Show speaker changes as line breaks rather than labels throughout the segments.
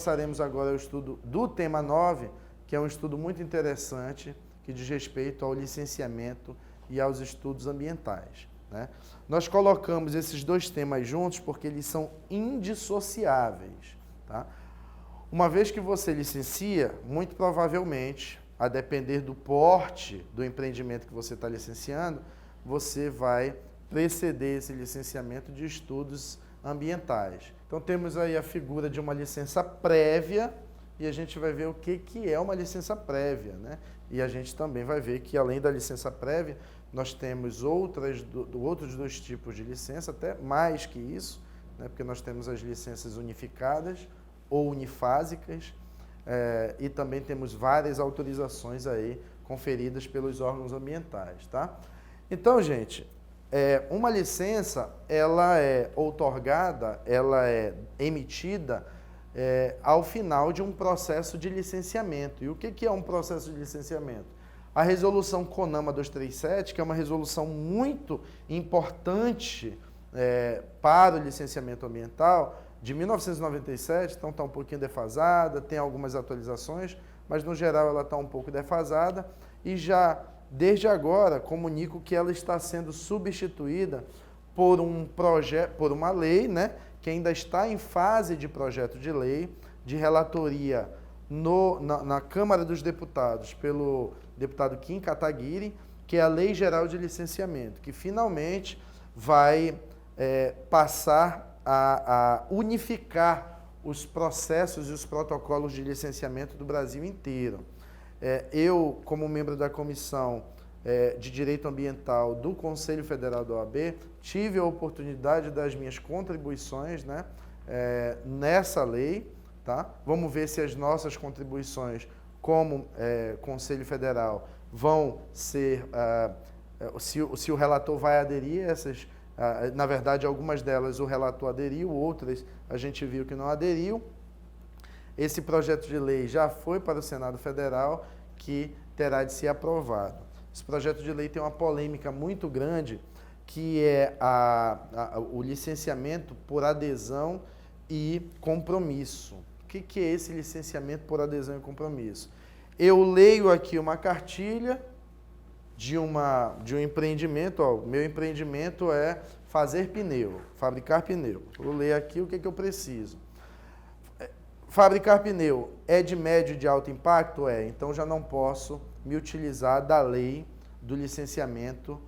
passaremos agora ao estudo do tema 9, que é um estudo muito interessante, que diz respeito ao licenciamento e aos estudos ambientais, né? Nós colocamos esses dois temas juntos porque eles são indissociáveis, tá? Uma vez que você licencia, muito provavelmente, a depender do porte do empreendimento que você está licenciando, você vai preceder esse licenciamento de estudos ambientais. Então temos aí a figura de uma licença prévia e a gente vai ver o que é uma licença prévia, né? E a gente também vai ver que além da licença prévia, nós temos outros dois tipos de licença, até mais que isso, né? Porque nós temos as licenças unificadas ou unifásicas, e também temos várias autorizações aí conferidas pelos órgãos ambientais, tá? Então, gente, uma licença, ela é outorgada, ela é emitida ao final de um processo de licenciamento. E o que é um processo de licenciamento? A resolução CONAMA 237, que é uma resolução muito importante para o licenciamento ambiental, de 1997, então está um pouquinho defasada, tem algumas atualizações, mas no geral ela está um pouco defasada e já, desde agora, comunico que ela está sendo substituída por uma lei, né, que ainda está em fase de projeto de lei, de relatoria na Câmara dos Deputados pelo deputado Kim Kataguiri, que é a Lei Geral de Licenciamento, que finalmente vai passar a unificar os processos e os protocolos de licenciamento do Brasil inteiro. Eu, como membro da Comissão de Direito Ambiental do Conselho Federal da OAB, tive a oportunidade das minhas contribuições, né, nessa lei, tá? Vamos ver se as nossas contribuições como Conselho Federal vão ser, se o relator vai aderir a essas. Na verdade, algumas delas o relator aderiu, outras a gente viu que não aderiu. Esse projeto de lei já foi para o Senado Federal, que terá de ser aprovado. Esse projeto de lei tem uma polêmica muito grande, que é o licenciamento por adesão e compromisso. O que é esse licenciamento por adesão e compromisso? Eu leio aqui uma cartilha de um empreendimento, ó, meu empreendimento é fazer pneu, fabricar pneu. Vou ler aqui o que eu preciso. Fabricar pneu é de médio e de alto impacto? Então já não posso me utilizar da lei do licenciamento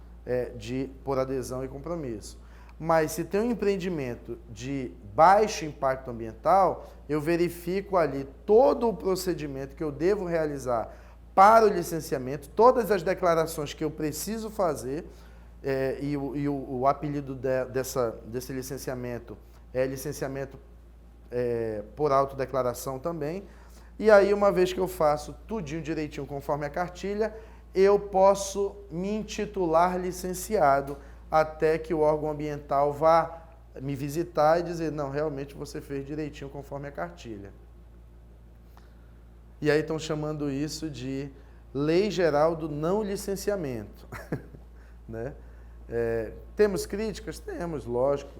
por adesão e compromisso. Mas se tem um empreendimento de baixo impacto ambiental, eu verifico ali todo o procedimento que eu devo realizar para o licenciamento, todas as declarações que eu preciso fazer, e o apelido desse licenciamento é licenciamento por autodeclaração também. E aí, uma vez que eu faço tudinho direitinho conforme a cartilha, eu posso me intitular licenciado até que o órgão ambiental vá me visitar e dizer, não, realmente você fez direitinho conforme a cartilha. E aí estão chamando isso de Lei Geral do Não Licenciamento. Né? Temos críticas? Temos, lógico.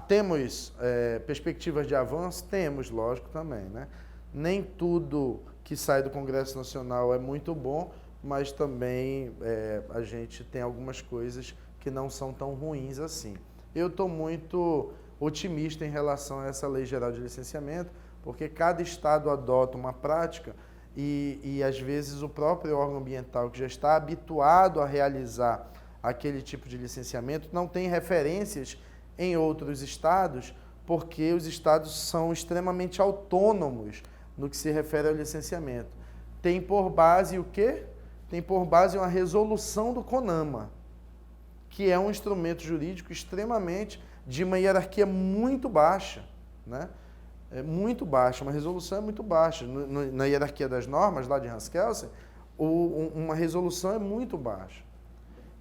Temos perspectivas de avanço? Temos, lógico, também. Né? Nem tudo que sai do Congresso Nacional é muito bom, mas também a gente tem algumas coisas que não são tão ruins assim. Eu estou muito otimista em relação a essa Lei Geral de Licenciamento, porque cada estado adota uma prática e às vezes o próprio órgão ambiental que já está habituado a realizar aquele tipo de licenciamento não tem referências em outros estados, porque os estados são extremamente autônomos no que se refere ao licenciamento. Tem por base o quê? Tem por base uma resolução do CONAMA, que é um instrumento jurídico extremamente de uma hierarquia muito baixa, né? Muito baixa, uma resolução é muito baixa. Na hierarquia das normas, lá de Hans Kelsen, uma resolução é muito baixa.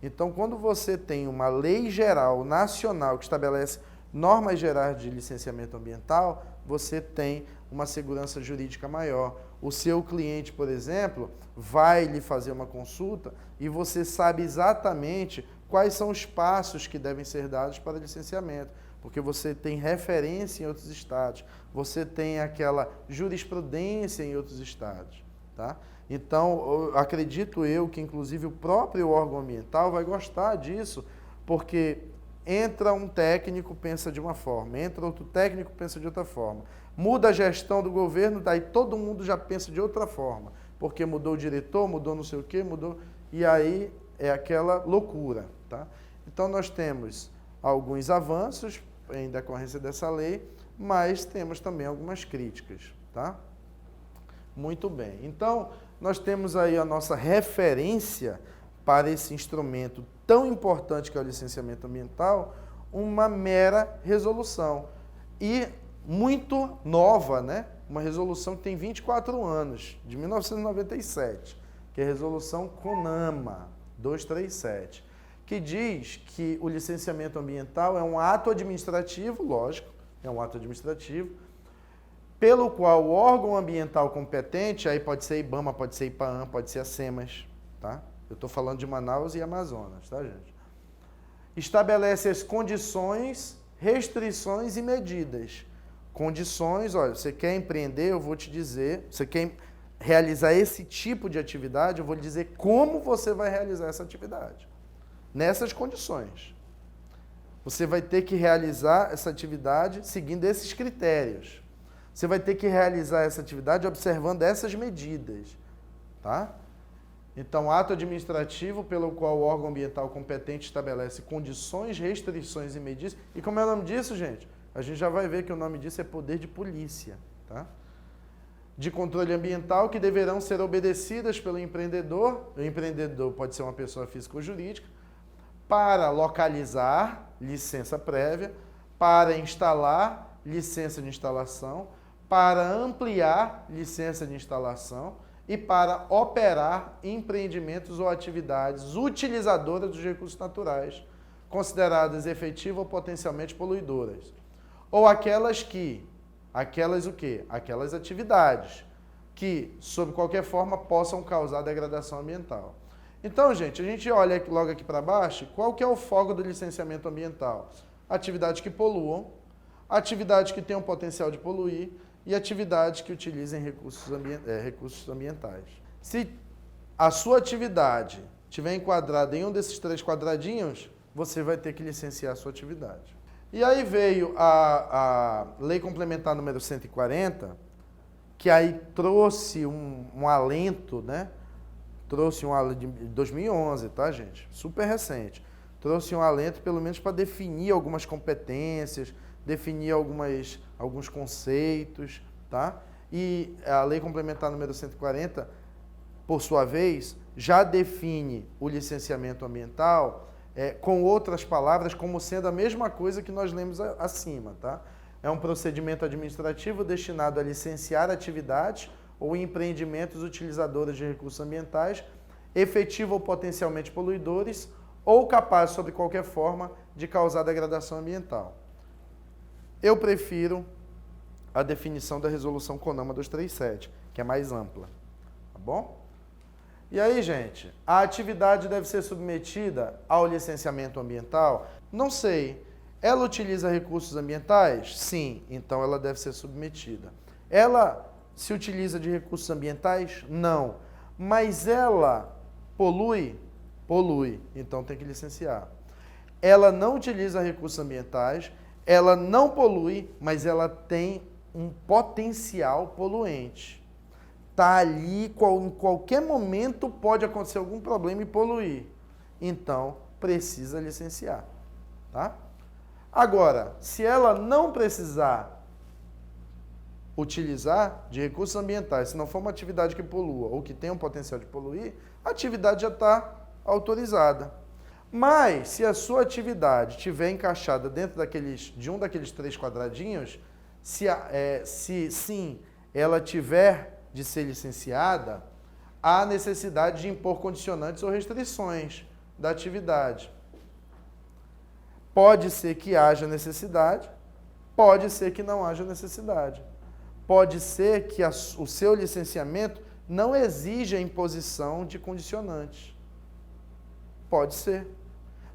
Então, quando você tem uma lei geral nacional que estabelece normas gerais de licenciamento ambiental, você tem uma segurança jurídica maior. O seu cliente, por exemplo, vai lhe fazer uma consulta e você sabe exatamente quais são os passos que devem ser dados para licenciamento. porque você tem referência em outros estados, você tem aquela jurisprudência em outros estados, tá? Então, acredito eu que, inclusive, o próprio órgão ambiental vai gostar disso, porque entra um técnico, pensa de uma forma, entra outro técnico, pensa de outra forma. Muda a gestão do governo, daí todo mundo já pensa de outra forma, porque mudou o diretor, mudou não sei o quê, mudou... E aí é aquela loucura, tá? Então, nós temos alguns avanços em decorrência dessa lei, mas temos também algumas críticas, tá? Muito bem. Então, nós temos aí a nossa referência para esse instrumento tão importante que é o licenciamento ambiental, uma mera resolução. E muito nova, né? Uma resolução que tem 24 anos, de 1997, que é a resolução CONAMA 237, que diz que o licenciamento ambiental é um ato administrativo, lógico, é um ato administrativo, pelo qual o órgão ambiental competente, aí pode ser IBAMA, pode ser IPAAM, pode ser a SEMAS, tá? Eu estou falando de Manaus e Amazonas, tá, gente? Estabelece as condições, restrições e medidas. Condições, olha, você quer empreender, eu vou te dizer, você quer realizar esse tipo de atividade, eu vou lhe dizer como você vai realizar essa atividade. Nessas condições. Você vai ter que realizar essa atividade seguindo esses critérios. Você vai ter que realizar essa atividade observando essas medidas, tá? Então, ato administrativo pelo qual o órgão ambiental competente estabelece condições, restrições e medidas. E como é o nome disso, gente? A gente já vai ver que o nome disso é poder de polícia, tá? De controle ambiental que deverão ser obedecidas pelo empreendedor. O empreendedor pode ser uma pessoa física ou jurídica, para localizar, licença prévia, para instalar, licença de instalação, para ampliar, licença de instalação e para operar empreendimentos ou atividades utilizadoras dos recursos naturais, consideradas efetivas ou potencialmente poluidoras. Ou aquelas o quê? Aquelas atividades que, sob qualquer forma, possam causar degradação ambiental. Então, gente, a gente olha logo aqui para baixo, qual que é o foco do licenciamento ambiental? Atividades que poluam, atividades que tenham potencial de poluir e atividades que utilizem recursos ambientais. Se a sua atividade estiver enquadrada em um desses 3 quadradinhos, você vai ter que licenciar a sua atividade. E aí veio a Lei Complementar número 140, que aí trouxe um alento, né? Trouxe um alento de 2011, tá, gente? Super recente. Trouxe um alento, pelo menos, para definir algumas competências, definir alguns conceitos, tá? E a Lei Complementar número 140, por sua vez, já define o licenciamento ambiental com outras palavras, como sendo a mesma coisa que nós lemos acima, tá? É um procedimento administrativo destinado a licenciar atividades ou empreendimentos utilizadores de recursos ambientais, efetivo ou potencialmente poluidores, ou capazes, sob qualquer forma, de causar degradação ambiental. Eu prefiro a definição da resolução CONAMA 237, que é mais ampla, tá bom? E aí, gente, a atividade deve ser submetida ao licenciamento ambiental? Não sei. Ela utiliza recursos ambientais? Sim, então ela deve ser submetida. Ela se utiliza de recursos ambientais? Não. Mas ela polui? Polui, então tem que licenciar. Ela não utiliza recursos ambientais, ela não polui, mas ela tem um potencial poluente. Está ali, em qualquer momento pode acontecer algum problema e poluir. Então, precisa licenciar, tá? Agora, se ela não precisar utilizar de recursos ambientais, se não for uma atividade que polua ou que tenha um potencial de poluir, a atividade já está autorizada. Mas, se a sua atividade estiver encaixada dentro de um daqueles 3 quadradinhos, se sim, ela tiver de ser licenciada, há necessidade de impor condicionantes ou restrições da atividade. Pode ser que haja necessidade, pode ser que não haja necessidade. Pode ser que o seu licenciamento não exija a imposição de condicionantes. Pode ser.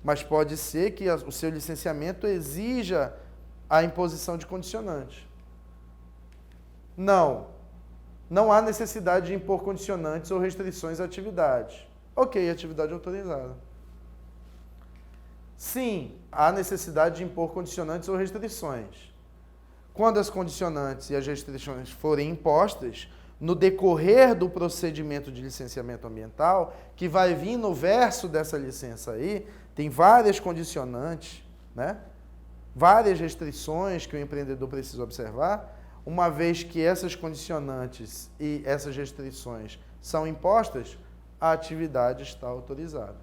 Mas pode ser que o seu licenciamento exija a imposição de condicionantes. Não há necessidade de impor condicionantes ou restrições à atividade. Ok, atividade autorizada. Sim, há necessidade de impor condicionantes ou restrições. Quando as condicionantes e as restrições forem impostas, no decorrer do procedimento de licenciamento ambiental, que vai vir no verso dessa licença aí, tem várias condicionantes, né? Várias restrições que o empreendedor precisa observar. Uma vez que essas condicionantes e essas restrições são impostas, a atividade está autorizada.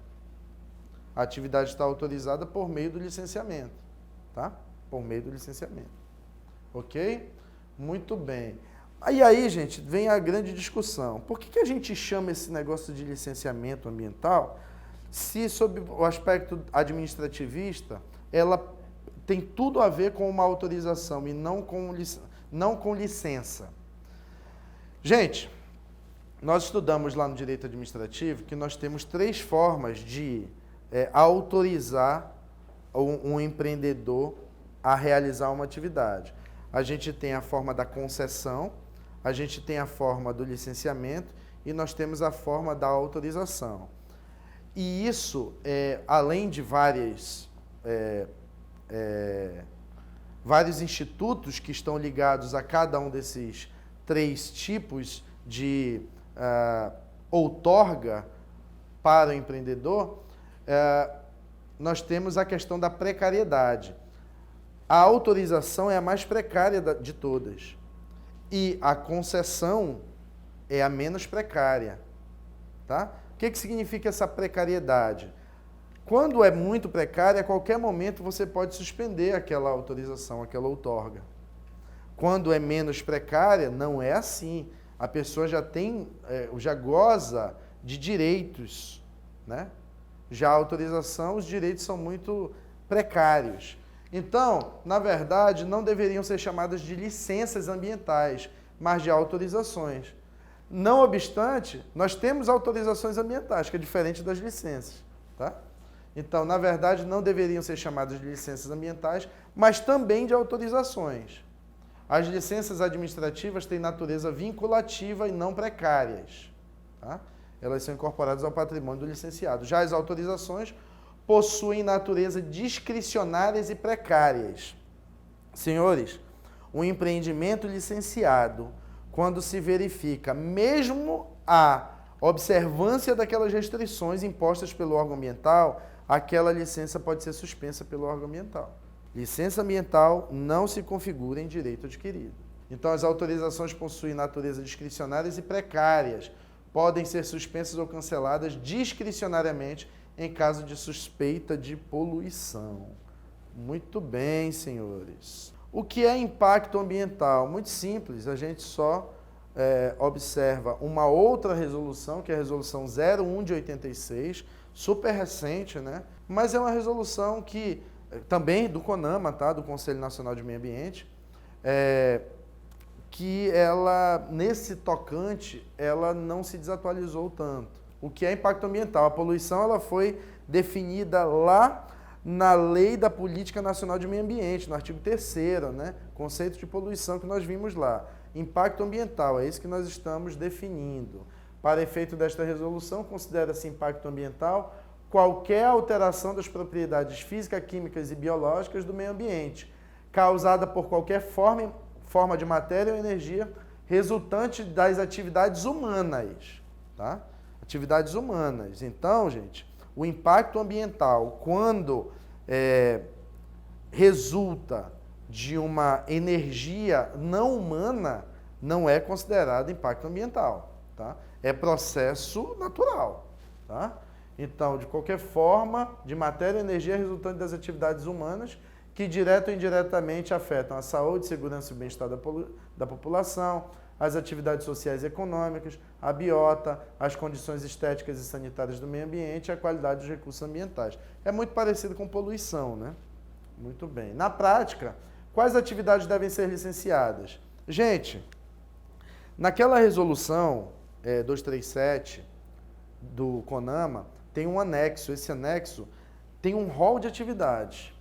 A atividade está autorizada por meio do licenciamento, tá? Por meio do licenciamento. Ok? Muito bem. E aí, gente, vem a grande discussão. Por que a gente chama esse negócio de licenciamento ambiental se, sob o aspecto administrativista, ela tem tudo a ver com uma autorização e não com licença? Gente, nós estudamos lá no direito administrativo que nós temos 3 formas de autorizar um empreendedor a realizar uma atividade. A gente tem a forma da concessão, a gente tem a forma do licenciamento e nós temos a forma da autorização. E isso, além de vários institutos que estão ligados a cada um desses 3 tipos de outorga para o empreendedor, nós temos a questão da precariedade. A autorização é a mais precária de todas. E a concessão é a menos precária. Tá? O que significa essa precariedade? Quando é muito precária, a qualquer momento você pode suspender aquela autorização, aquela outorga. Quando é menos precária, não é assim. A pessoa já goza de direitos, né? Já a autorização, os direitos são muito precários. Então, na verdade, não deveriam ser chamadas de licenças ambientais, mas de autorizações. Não obstante, nós temos autorizações ambientais, que é diferente das licenças, tá? Então, na verdade, não deveriam ser chamadas de licenças ambientais, mas também de autorizações. As licenças administrativas têm natureza vinculativa e não precárias, tá? Elas são incorporadas ao patrimônio do licenciado. Já as autorizações possuem natureza discricionárias e precárias. Senhores, um empreendimento licenciado, quando se verifica, mesmo a observância daquelas restrições impostas pelo órgão ambiental, aquela licença pode ser suspensa pelo órgão ambiental. Licença ambiental não se configura em direito adquirido. Então, as autorizações possuem natureza discricionárias e precárias, podem ser suspensas ou canceladas discricionariamente em caso de suspeita de poluição. Muito bem, senhores. O que é impacto ambiental? Muito simples, a gente só observa uma outra resolução, que é a resolução 01 de 86, super recente, né? Mas é uma resolução que, também do CONAMA, tá? Do Conselho Nacional de Meio Ambiente, que ela, nesse tocante, ela não se desatualizou tanto. O que é impacto ambiental? A poluição ela foi definida lá na Lei da Política Nacional de Meio Ambiente, no artigo 3º, né? Conceito de poluição que nós vimos lá. Impacto ambiental, é isso que nós estamos definindo. Para efeito desta resolução, considera-se impacto ambiental qualquer alteração das propriedades físicas, químicas e biológicas do meio ambiente, causada por qualquer forma de matéria ou energia resultante das atividades humanas, tá? Atividades humanas. Então, gente, o impacto ambiental, quando resulta de uma energia não humana, não é considerado impacto ambiental, tá? É processo natural, tá? Então, de qualquer forma, de matéria ou energia resultante das atividades humanas que direta ou indiretamente afetam a saúde, segurança e bem-estar da população, as atividades sociais e econômicas, a biota, as condições estéticas e sanitárias do meio ambiente e a qualidade dos recursos ambientais. É muito parecido com poluição, né? Muito bem. Na prática, quais atividades devem ser licenciadas? Gente, naquela resolução 237 do CONAMA, tem um anexo. Esse anexo tem um rol de atividades.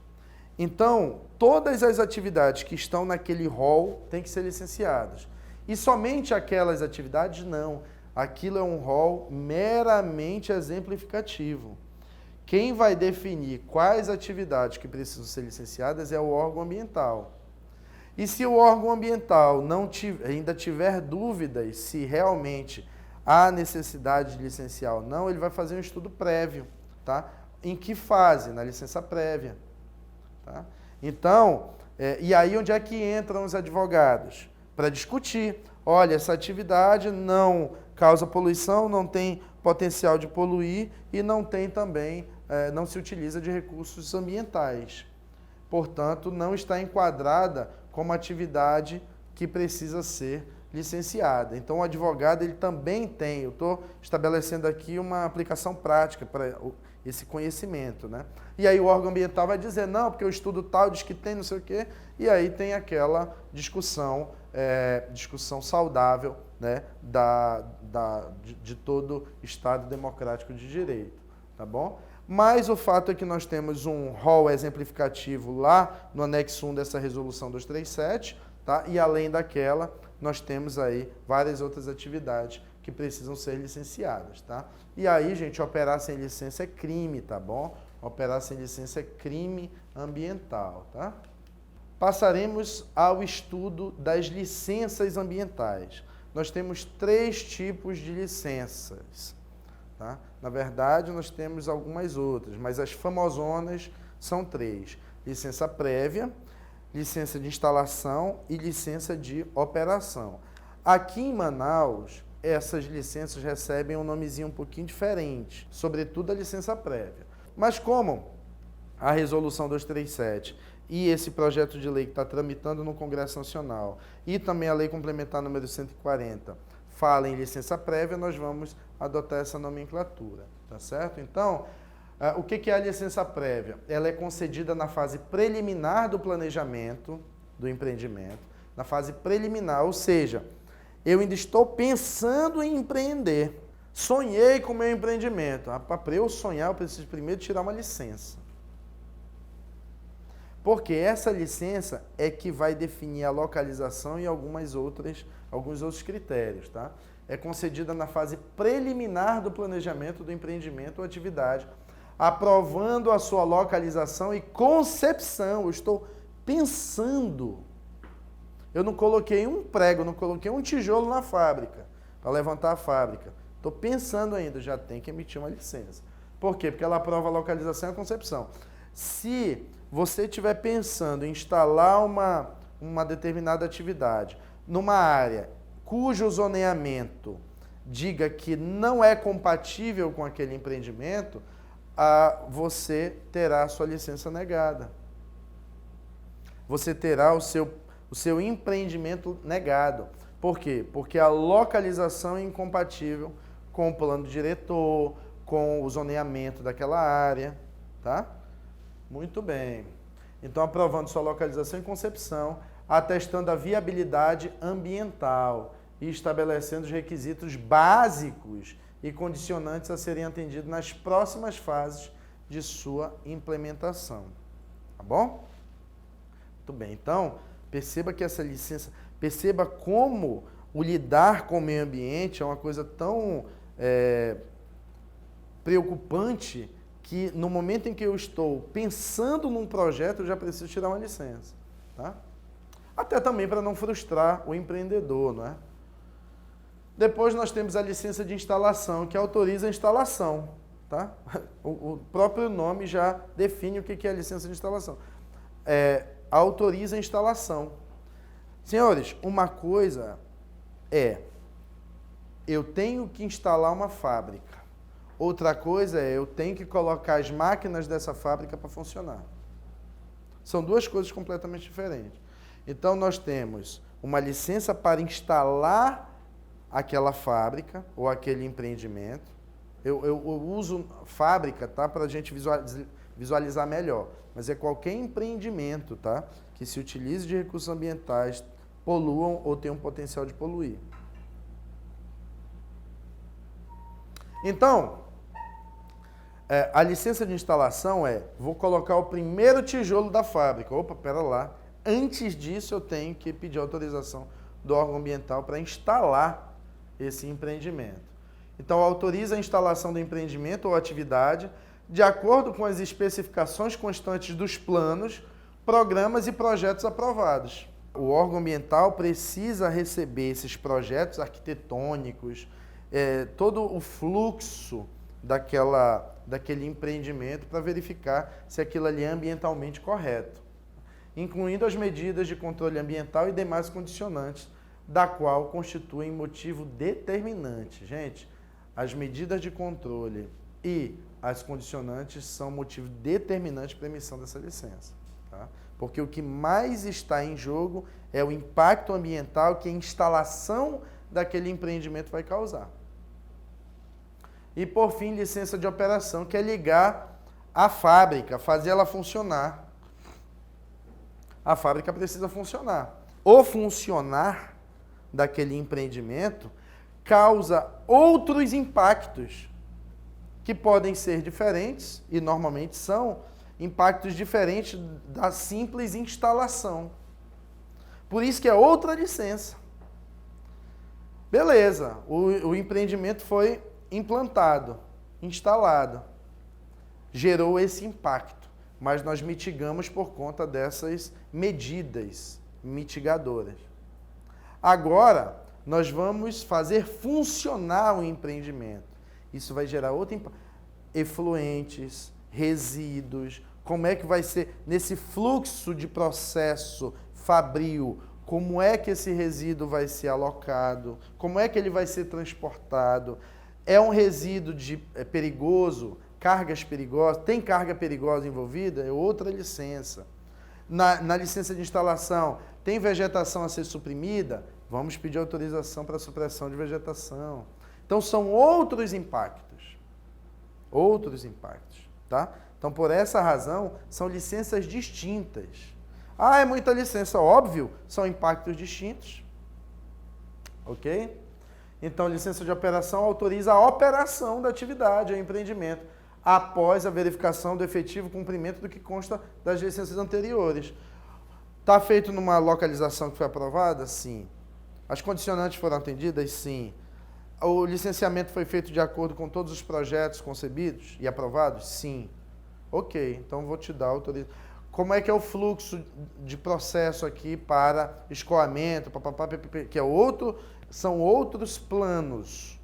Então, todas as atividades que estão naquele rol têm que ser licenciadas. E somente aquelas atividades, não. Aquilo é um rol meramente exemplificativo. Quem vai definir quais atividades que precisam ser licenciadas é o órgão ambiental. E se o órgão ambiental ainda tiver dúvidas se realmente há necessidade de licenciar ou não, ele vai fazer um estudo prévio, tá? Em que fase? Na licença prévia. Tá? Então, e aí onde é que entram os advogados? Para discutir. Olha, essa atividade não causa poluição, não tem potencial de poluir e não tem também, não se utiliza de recursos ambientais. Portanto, não está enquadrada como atividade que precisa ser licenciada. Então, o advogado ele também tem, eu estou estabelecendo aqui uma aplicação prática para esse conhecimento, né? E aí o órgão ambiental vai dizer, não, porque o estudo tal diz que tem não sei o quê, e aí tem aquela discussão, discussão saudável, né, de todo Estado democrático de direito, tá bom? Mas o fato é que nós temos um rol exemplificativo lá no anexo 1 dessa resolução 237, tá? E além daquela, nós temos aí várias outras atividades que precisam ser licenciadas, tá? E aí, gente, operar sem licença é crime, tá bom? Operar sem licença é crime ambiental, tá? Passaremos ao estudo das licenças ambientais. Nós temos 3 tipos de licenças, tá? Na verdade, nós temos algumas outras, mas as famosonas são 3. Licença prévia, licença de instalação e licença de operação. Aqui em Manaus, essas licenças recebem um nomezinho um pouquinho diferente, sobretudo a licença prévia. Mas como a Resolução 237 e esse projeto de lei que está tramitando no Congresso Nacional e também a Lei Complementar número 140 fala em licença prévia, nós vamos adotar essa nomenclatura, tá certo? Então, o que é a licença prévia? Ela é concedida na fase preliminar do planejamento do empreendimento, na fase preliminar, ou seja, eu ainda estou pensando em empreender. Sonhei com o meu empreendimento. Para eu sonhar, eu preciso primeiro tirar uma licença. Porque essa licença é que vai definir a localização e alguns outros critérios, tá? É concedida na fase preliminar do planejamento do empreendimento ou atividade, aprovando a sua localização e concepção. Eu estou pensando. Eu não coloquei um prego, não coloquei um tijolo na fábrica, para levantar a fábrica. Estou pensando ainda, já tem que emitir uma licença. Por quê? Porque ela aprova a localização e a concepção. Se você estiver pensando em instalar uma determinada atividade numa área cujo zoneamento diga que não é compatível com aquele empreendimento, você terá a sua licença negada. Você terá o seu empreendimento negado. Por quê? Porque a localização é incompatível com o plano diretor, com o zoneamento daquela área, tá? Muito bem. Então, aprovando sua localização e concepção, atestando a viabilidade ambiental e estabelecendo os requisitos básicos e condicionantes a serem atendidos nas próximas fases de sua implementação. Tá bom? Muito bem. Então, perceba que essa licença, perceba como o lidar com o meio ambiente é uma coisa tão preocupante que no momento em que eu estou pensando num projeto, eu já preciso tirar uma licença, tá? Até também para não frustrar o empreendedor, não é? Depois nós temos a licença de instalação, que autoriza a instalação, tá? O próprio nome já define o que é a licença de instalação. Autoriza a instalação. Senhores, uma coisa eu tenho que instalar uma fábrica. Outra coisa eu tenho que colocar as máquinas dessa fábrica para funcionar. São duas coisas completamente diferentes. Então, nós temos uma licença para instalar aquela fábrica ou aquele empreendimento. Eu uso fábrica, tá, para a gente visualizar melhor. Mas é qualquer empreendimento, tá, que se utilize de recursos ambientais, poluam ou tenham potencial de poluir. Então, A licença de instalação vou colocar o primeiro tijolo da fábrica. Opa, pera lá. Antes disso, eu tenho que pedir autorização do órgão ambiental para instalar esse empreendimento. Então, autoriza a instalação do empreendimento ou atividade de acordo com as especificações constantes dos planos, programas e projetos aprovados. O órgão ambiental precisa receber esses projetos arquitetônicos, todo o fluxo daquele empreendimento para verificar se aquilo ali é ambientalmente correto, incluindo as medidas de controle ambiental e demais condicionantes, da qual constituem motivo determinante. Gente, as medidas de controle e as condicionantes são motivo determinante para a emissão dessa licença. Tá? Porque o que mais está em jogo é o impacto ambiental que a instalação daquele empreendimento vai causar. E, por fim, licença de operação, que é ligar a fábrica, fazer ela funcionar. A fábrica precisa funcionar. O funcionar daquele empreendimento causa outros impactos que podem ser diferentes, e normalmente são impactos diferentes da simples instalação. Por isso que é outra licença. Beleza, o empreendimento foi implantado, instalado, gerou esse impacto, mas nós mitigamos por conta dessas medidas mitigadoras. Agora, nós vamos fazer funcionar o empreendimento. Isso vai gerar outro impacto. Efluentes, resíduos, como é que vai ser nesse fluxo de processo fabril, como é que esse resíduo vai ser alocado, como é que ele vai ser transportado. É um resíduo perigoso, cargas perigosas, tem carga perigosa envolvida? É outra licença. Na licença de instalação, tem vegetação a ser suprimida? Vamos pedir autorização para supressão de vegetação. Então, são outros impactos. Outros impactos, tá? Então, por essa razão, são licenças distintas. Ah, é muita licença. Óbvio, são impactos distintos. Ok? Então, licença de operação autoriza a operação da atividade, o empreendimento, após a verificação do efetivo cumprimento do que consta das licenças anteriores. Está feito numa localização que foi aprovada? Sim. As condicionantes foram atendidas? Sim. O licenciamento foi feito de acordo com todos os projetos concebidos e aprovados? Sim. Ok, então vou te dar a autorização. Como é que é o fluxo de processo aqui para escoamento, que é são outros planos.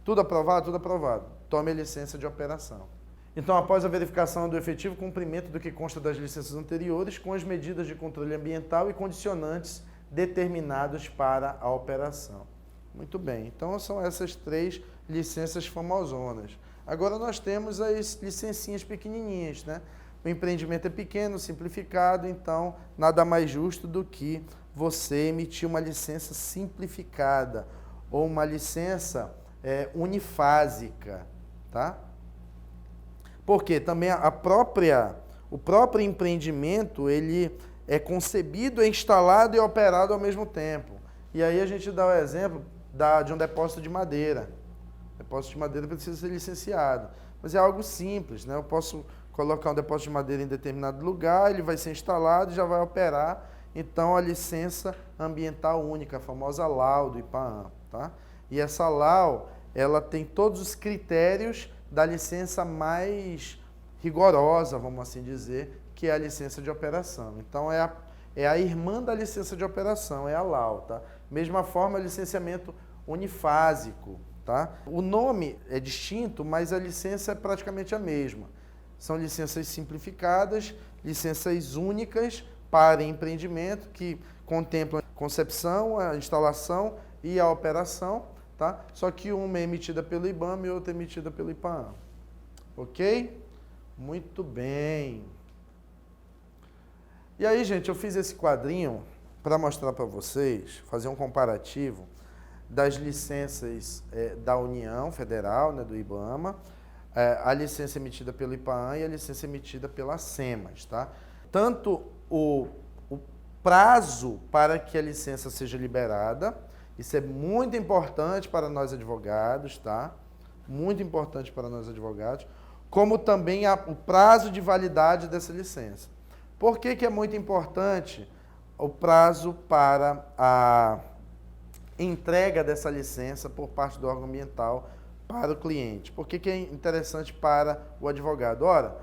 Tudo aprovado? Tudo aprovado. Tome a licença de operação. Então, após a verificação do efetivo cumprimento do que consta das licenças anteriores, com as medidas de controle ambiental e condicionantes determinados para a operação. Muito bem. Então, são essas 3 licenças famosonas. Agora, nós temos as licencinhas pequenininhas, né? O empreendimento é pequeno, simplificado, então nada mais justo do que você emitir uma licença simplificada ou uma licença unifásica, tá? Porque também o próprio empreendimento, ele é concebido, é instalado e operado ao mesmo tempo. E aí a gente dá o exemplo de um depósito de madeira. O depósito de madeira precisa ser licenciado, mas é algo simples, né? Eu posso colocar um depósito de madeira em determinado lugar, ele vai ser instalado e já vai operar. Então, a licença ambiental única, a famosa LAU do IPAAM, tá? E essa LAU, ela tem todos os critérios da licença mais rigorosa, vamos assim dizer, que é a licença de operação. Então, é a irmã da licença de operação, é a LAU, tá? Mesma forma, licenciamento unifásico, tá? O nome é distinto, mas a licença é praticamente a mesma. São licenças simplificadas, licenças únicas para empreendimento que contemplam a concepção, a instalação e a operação, tá? Só que uma é emitida pelo IBAMA e outra é emitida pelo IPAAM. Ok? Muito bem. E aí, gente, eu fiz esse quadrinho para mostrar para vocês, fazer um comparativo das licenças da União Federal, né, do IBAMA, a licença emitida pelo IPAAM e a licença emitida pela SEMAS, tá? Tanto o prazo para que a licença seja liberada, isso é muito importante para nós advogados, tá? Muito importante para nós advogados, como também o prazo de validade dessa licença. Por que que é muito importante o prazo para a entrega dessa licença por parte do órgão ambiental para o cliente? Por que que é interessante para o advogado? Ora,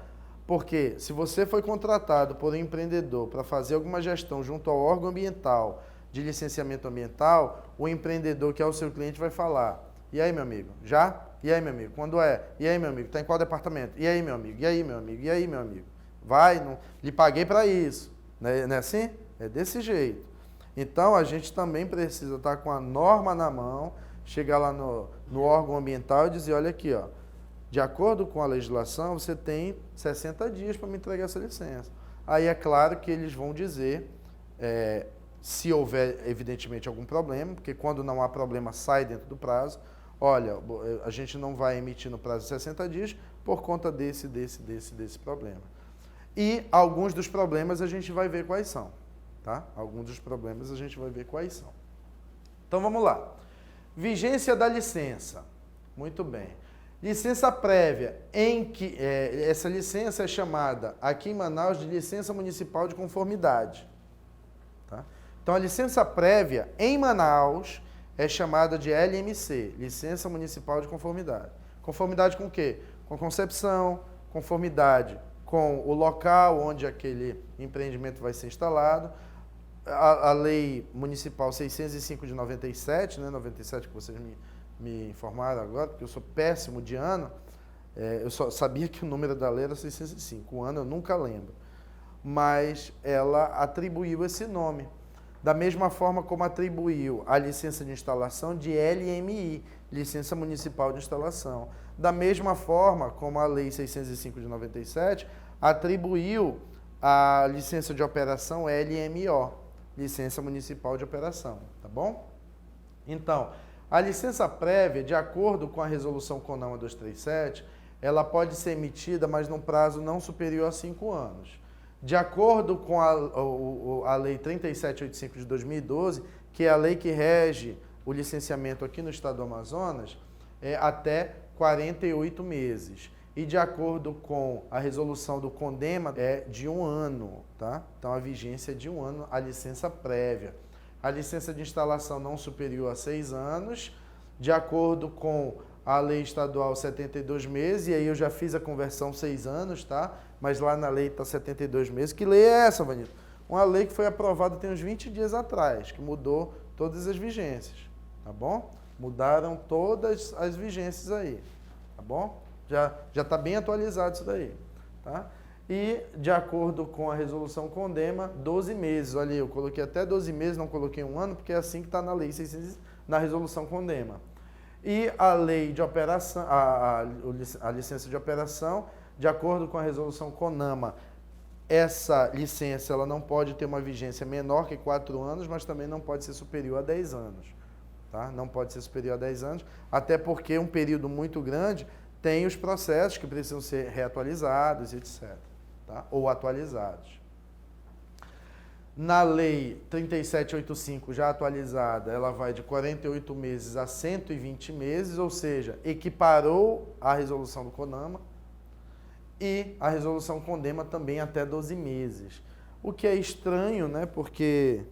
porque se você foi contratado por um empreendedor para fazer alguma gestão junto ao órgão ambiental de licenciamento ambiental, o empreendedor que é o seu cliente vai falar: e aí, meu amigo, já? E aí, meu amigo, quando é? E aí, meu amigo, está em qual departamento? E aí, meu amigo? E aí, meu amigo? E aí, meu amigo? Vai, não, lhe paguei para isso. Não é assim? É desse jeito. Então, a gente também precisa estar com a norma na mão, chegar lá no órgão ambiental e dizer: olha aqui, ó, de acordo com a legislação, você tem 60 dias para me entregar essa licença. Aí é claro que eles vão dizer, se houver, evidentemente, algum problema, porque quando não há problema, sai dentro do prazo. Olha, a gente não vai emitir no prazo de 60 dias por conta desse problema. E alguns dos problemas a gente vai ver quais são, tá? Alguns dos problemas a gente vai ver quais são. Então, vamos lá. Vigência da licença. Muito bem. Licença prévia, em que essa licença é chamada aqui em Manaus de licença municipal de conformidade. Tá? Então, a licença prévia em Manaus é chamada de LMC, licença municipal de conformidade. Conformidade com o quê? Com a concepção, conformidade com o local onde aquele empreendimento vai ser instalado. A lei municipal 605 de 97, né, 97 que vocês me informaram agora, porque eu sou péssimo de ano, eu só sabia que o número da lei era 605, o ano eu nunca lembro, mas ela atribuiu esse nome, da mesma forma como atribuiu a licença de instalação de LMI, licença municipal de instalação, da mesma forma como a lei 605 de 97 atribuiu a licença de operação LMO, licença municipal de operação, tá bom? Então, a licença prévia, de acordo com a resolução CONAMA 237, ela pode ser emitida, mas num prazo não superior a 5 anos. De acordo com a Lei 3785 de 2012, que é a lei que rege o licenciamento aqui no estado do Amazonas, até 48 meses. E de acordo com a resolução do CONDEMA, é de 1 ano, tá? Então, a vigência é de 1 ano, a licença prévia. A licença de instalação não superior a 6 anos, de acordo com a lei estadual 72 meses, e aí eu já fiz a conversão 6 anos, tá? Mas lá na lei está 72 meses. Que lei é essa, Vanito? Uma lei que foi aprovada tem uns 20 dias atrás, que mudou todas as vigências, tá bom? Mudaram todas as vigências aí, tá bom? Já está bem atualizado isso daí, tá? E, de acordo com a resolução CONDEMA, 12 meses. Olha aí, eu coloquei até 12 meses, não coloquei 1 ano, porque é assim que está na lei 600, na resolução CONDEMA. E a lei de operação, a licença de operação, de acordo com a resolução CONAMA, essa licença ela não pode ter uma vigência menor que 4 anos, mas também não pode ser superior a 10 anos. Tá? Não pode ser superior a 10 anos, até porque um período muito grande tem os processos que precisam ser reatualizados, etc. Tá? Ou atualizados. Na lei 3785, já atualizada, ela vai de 48 meses a 120 meses, ou seja, equiparou a resolução do CONAMA e a resolução CONDEMA também até 12 meses. O que é estranho, né? Porque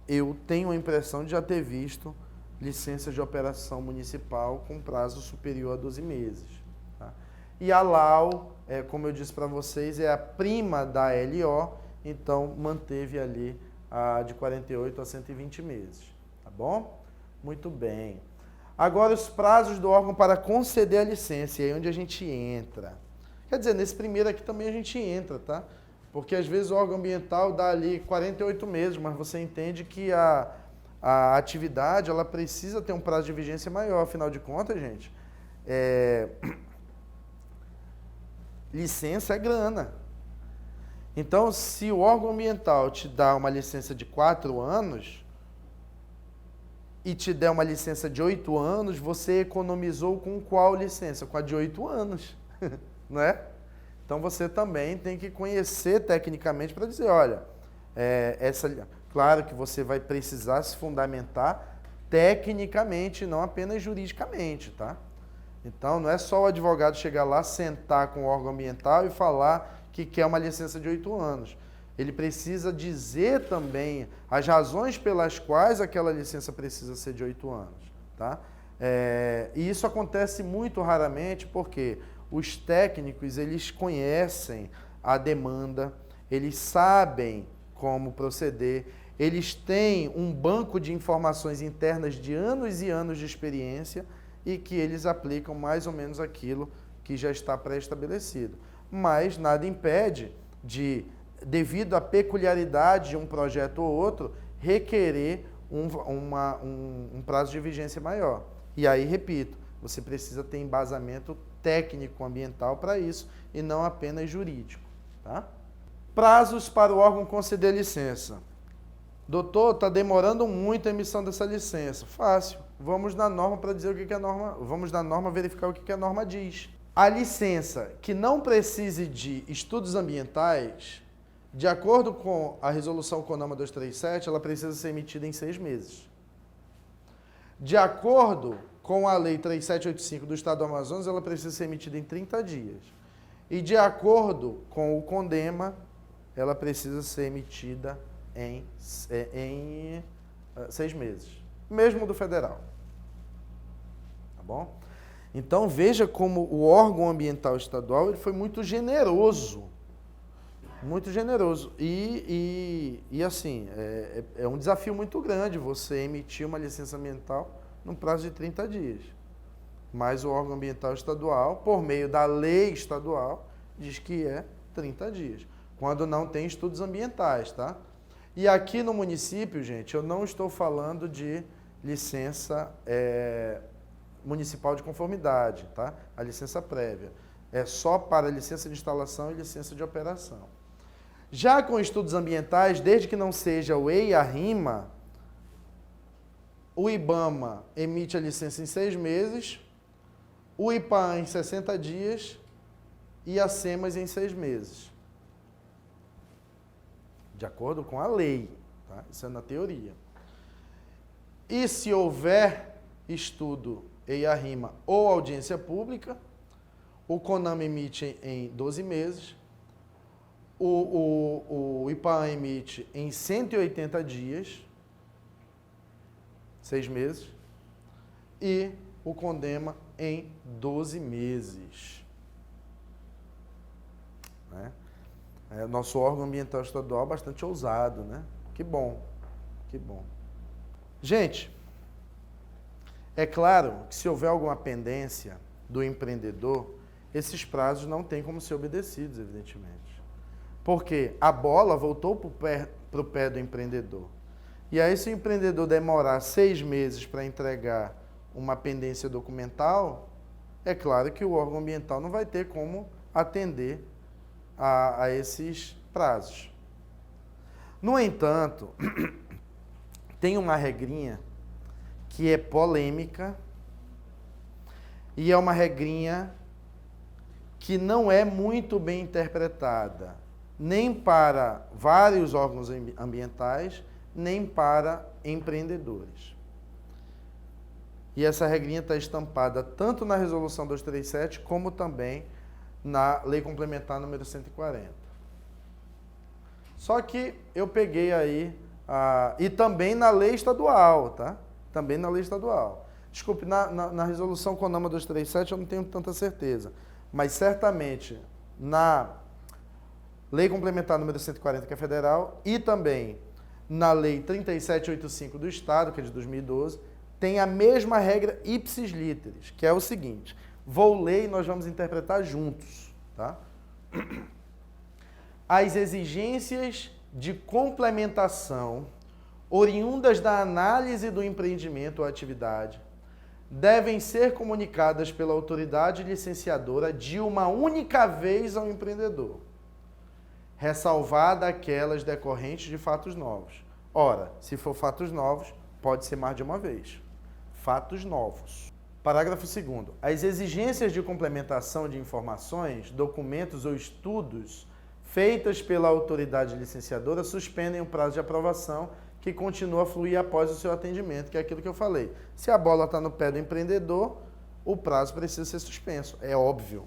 eu tenho a impressão de já ter visto licença de operação municipal com prazo superior a 12 meses. Tá? E a LAU, como eu disse para vocês, é a prima da LO, então manteve ali a de 48 a 120 meses. Tá bom? Muito bem. Agora, os prazos do órgão para conceder a licença, e aí onde a gente entra. Quer dizer, nesse primeiro aqui também a gente entra, tá? Porque às vezes o órgão ambiental dá ali 48 meses, mas você entende que a atividade ela precisa ter um prazo de vigência maior. Afinal de contas, gente, licença é grana. Então, se o órgão ambiental te dá uma licença de 4 anos e te der uma licença de 8 anos, você economizou com qual licença? Com a de 8 anos, não é? Então, você também tem que conhecer tecnicamente para dizer, olha, claro que você vai precisar se fundamentar tecnicamente, não apenas juridicamente, tá? Então, não é só o advogado chegar lá, sentar com o órgão ambiental e falar que quer uma licença de 8 anos. Ele precisa dizer também as razões pelas quais aquela licença precisa ser de 8 anos. Tá? E isso acontece muito raramente porque os técnicos, eles conhecem a demanda, eles sabem como proceder, eles têm um banco de informações internas de anos e anos de experiência e que eles aplicam mais ou menos aquilo que já está pré-estabelecido. Mas nada impede de, devido à peculiaridade de um projeto ou outro, requerer um prazo de vigência maior. E aí, repito, você precisa ter embasamento técnico ambiental para isso e não apenas jurídico. Tá? Prazos para o órgão conceder licença. Doutor, está demorando muito a emissão dessa licença. Fácil. Vamos na norma para dizer o que a norma... Vamos na norma verificar o que a norma diz. A licença que não precise de estudos ambientais, de acordo com a resolução CONAMA 237, ela precisa ser emitida em 6 meses. De acordo com a lei 3785 do Estado do Amazonas, ela precisa ser emitida em 30 dias. E de acordo com o CONDEMA, ela precisa ser emitida em 6 meses. Mesmo do federal. Tá bom? Então veja como o órgão ambiental estadual ele foi muito generoso. Muito generoso. E assim, é um desafio muito grande você emitir uma licença ambiental num prazo de 30 dias. Mas o órgão ambiental estadual, por meio da lei estadual, diz que é 30 dias. Quando não tem estudos ambientais, tá? E aqui no município, gente, eu não estou falando de licença municipal de conformidade, tá? A licença prévia. É só para licença de instalação e licença de operação. Já com estudos ambientais, desde que não seja o EI e a RIMA, o IBAMA emite a licença em 6 meses, o IPAM em 60 dias e a SEMAS em 6 meses. De acordo com a lei, tá? Isso é na teoria. E se houver estudo EIA-RIMA ou audiência pública, o CONAMA emite em 12 meses, o IPAM emite em 180 dias, 6 meses, e o CONDEMA em 12 meses. Né? Nosso órgão ambiental estadual é bastante ousado, né? Que bom, que bom. Gente, é claro que se houver alguma pendência do empreendedor, esses prazos não têm como ser obedecidos, evidentemente. Porque a bola voltou para o pé do empreendedor. E aí, se o empreendedor demorar 6 meses para entregar uma pendência documental, é claro que o órgão ambiental não vai ter como atender a esses prazos. No entanto, tem uma regrinha que é polêmica e é uma regrinha que não é muito bem interpretada, nem para vários órgãos ambientais, nem para empreendedores. E essa regrinha está estampada tanto na Resolução 237, como também na Lei Complementar número 140. Só que eu peguei aí, e também na lei estadual, tá? Também na lei estadual. Desculpe, na Resolução CONAMA 237 eu não tenho tanta certeza, mas certamente na Lei Complementar número 140, que é federal, e também na Lei 3785 do Estado, que é de 2012, tem a mesma regra ipsis literis, que é o seguinte: vou ler e nós vamos interpretar juntos, tá? As exigências de complementação oriundas da análise do empreendimento ou atividade devem ser comunicadas pela autoridade licenciadora de uma única vez ao empreendedor, ressalvada aquelas decorrentes de fatos novos. Ora, se for fatos novos, pode ser mais de uma vez. Fatos novos. Parágrafo 2º. As exigências de complementação de informações, documentos ou estudos feitas pela autoridade licenciadora suspendem o prazo de aprovação, que continua a fluir após o seu atendimento, que é aquilo que eu falei. Se a bola está no pé do empreendedor, o prazo precisa ser suspenso. É óbvio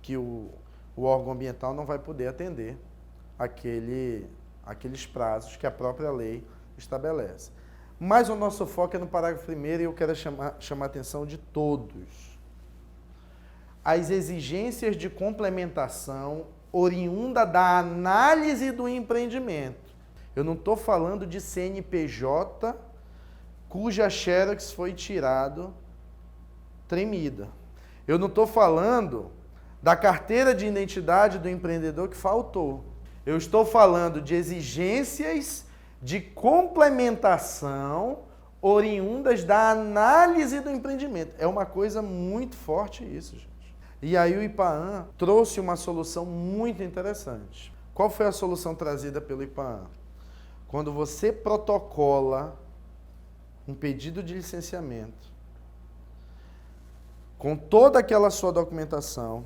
que o órgão ambiental não vai poder atender aqueles prazos que a própria lei estabelece. Mas o nosso foco é no parágrafo 1º e eu quero chamar a atenção de todos. As exigências de complementação oriunda da análise do empreendimento. Eu não estou falando de CNPJ cuja xerox foi tirado tremida. Eu não estou falando da carteira de identidade do empreendedor que faltou. Eu estou falando de exigências de complementação oriundas da análise do empreendimento. É uma coisa muito forte isso, gente. E aí o IPAAN trouxe uma solução muito interessante. Qual foi a solução trazida pelo IPAAN? Quando você protocola um pedido de licenciamento com toda aquela sua documentação,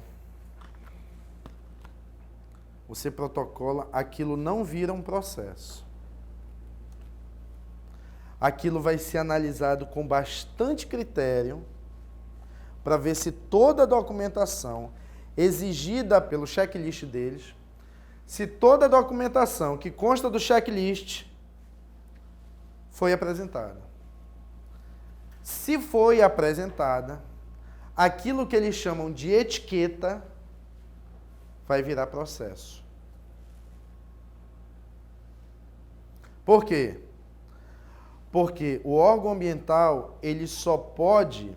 você protocola, aquilo não vira um processo. Aquilo vai ser analisado com bastante critério para ver se toda a documentação exigida pelo checklist deles, se toda a documentação que consta do checklist foi apresentada. Se foi apresentada, aquilo que eles chamam de etiqueta vai virar processo. Por quê? Porque o órgão ambiental, ele só pode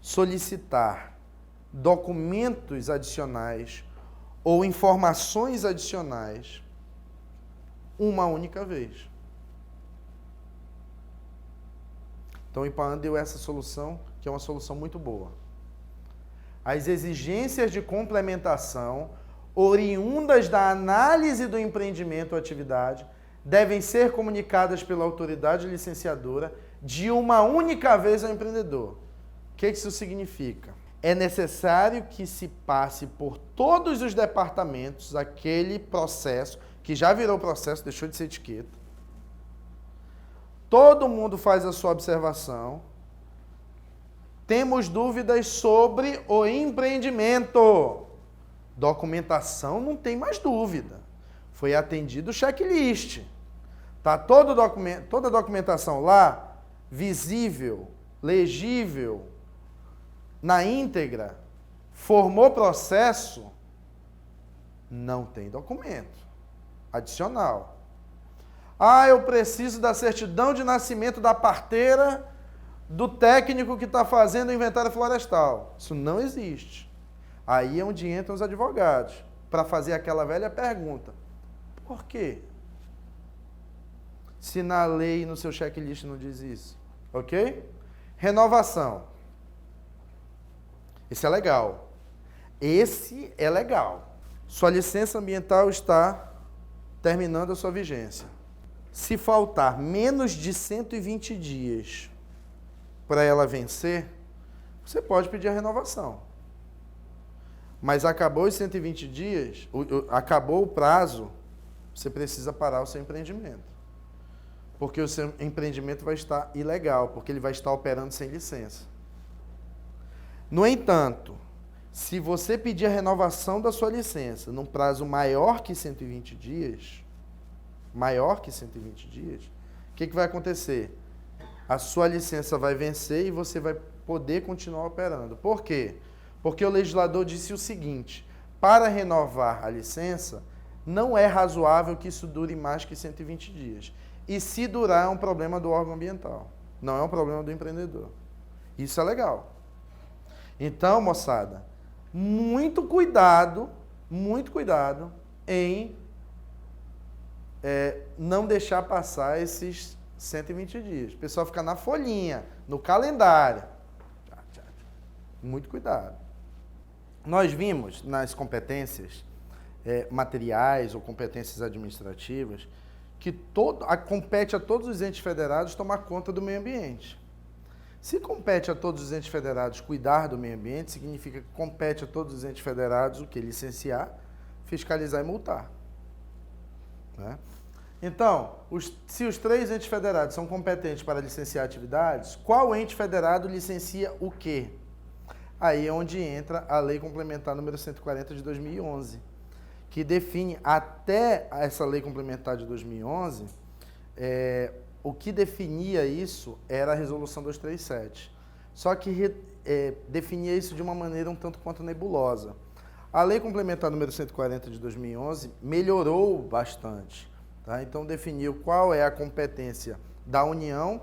solicitar documentos adicionais ou informações adicionais uma única vez. Então o IPAAN deu essa solução, que é uma solução muito boa. As exigências de complementação oriundas da análise do empreendimento ou atividade devem ser comunicadas pela autoridade licenciadora de uma única vez ao empreendedor. O que isso significa? É necessário que se passe por todos os departamentos aquele processo, que já virou processo, deixou de ser etiqueta. Todo mundo faz a sua observação. Temos dúvidas sobre o empreendimento. Documentação não tem mais dúvida. Foi atendido o checklist. Está toda a documentação lá, visível, legível, na íntegra, formou processo, não tem documento adicional. Ah, eu preciso da certidão de nascimento da parteira do técnico que está fazendo o inventário florestal. Isso não existe. Aí é onde entram os advogados, para fazer aquela velha pergunta. Por quê? Se na lei e no seu checklist não diz isso. Ok? Renovação. Esse é legal. Esse é legal. Sua licença ambiental está terminando a sua vigência. Se faltar menos de 120 dias para ela vencer, você pode pedir a renovação. Mas acabou os 120 dias, acabou o prazo, você precisa parar o seu empreendimento. Porque o seu empreendimento vai estar ilegal, porque ele vai estar operando sem licença. No entanto, se você pedir a renovação da sua licença num prazo maior que 120 dias, o que vai acontecer? A sua licença vai vencer e você vai poder continuar operando. Por quê? Porque o legislador disse o seguinte: para renovar a licença, não é razoável que isso dure mais que 120 dias. E se durar, é um problema do órgão ambiental, não é um problema do empreendedor. Isso é legal. Então, moçada, muito cuidado em não deixar passar esses 120 dias. O pessoal fica na folhinha, no calendário. Muito cuidado. Nós vimos nas competências materiais ou competências administrativas que compete a todos os entes federados tomar conta do meio ambiente. Se compete a todos os entes federados cuidar do meio ambiente, significa que compete a todos os entes federados o que? Licenciar, fiscalizar e multar. Né? Então, se os 3 entes federados são competentes para licenciar atividades, qual ente federado licencia o quê? Aí é onde entra a Lei Complementar número 140 de 2011, que define, até essa Lei Complementar de 2011, o que definia isso era a Resolução 237. Só que definia isso de uma maneira um tanto quanto nebulosa. A Lei Complementar número 140 de 2011 melhorou bastante. Tá? Então, definiu qual é a competência da União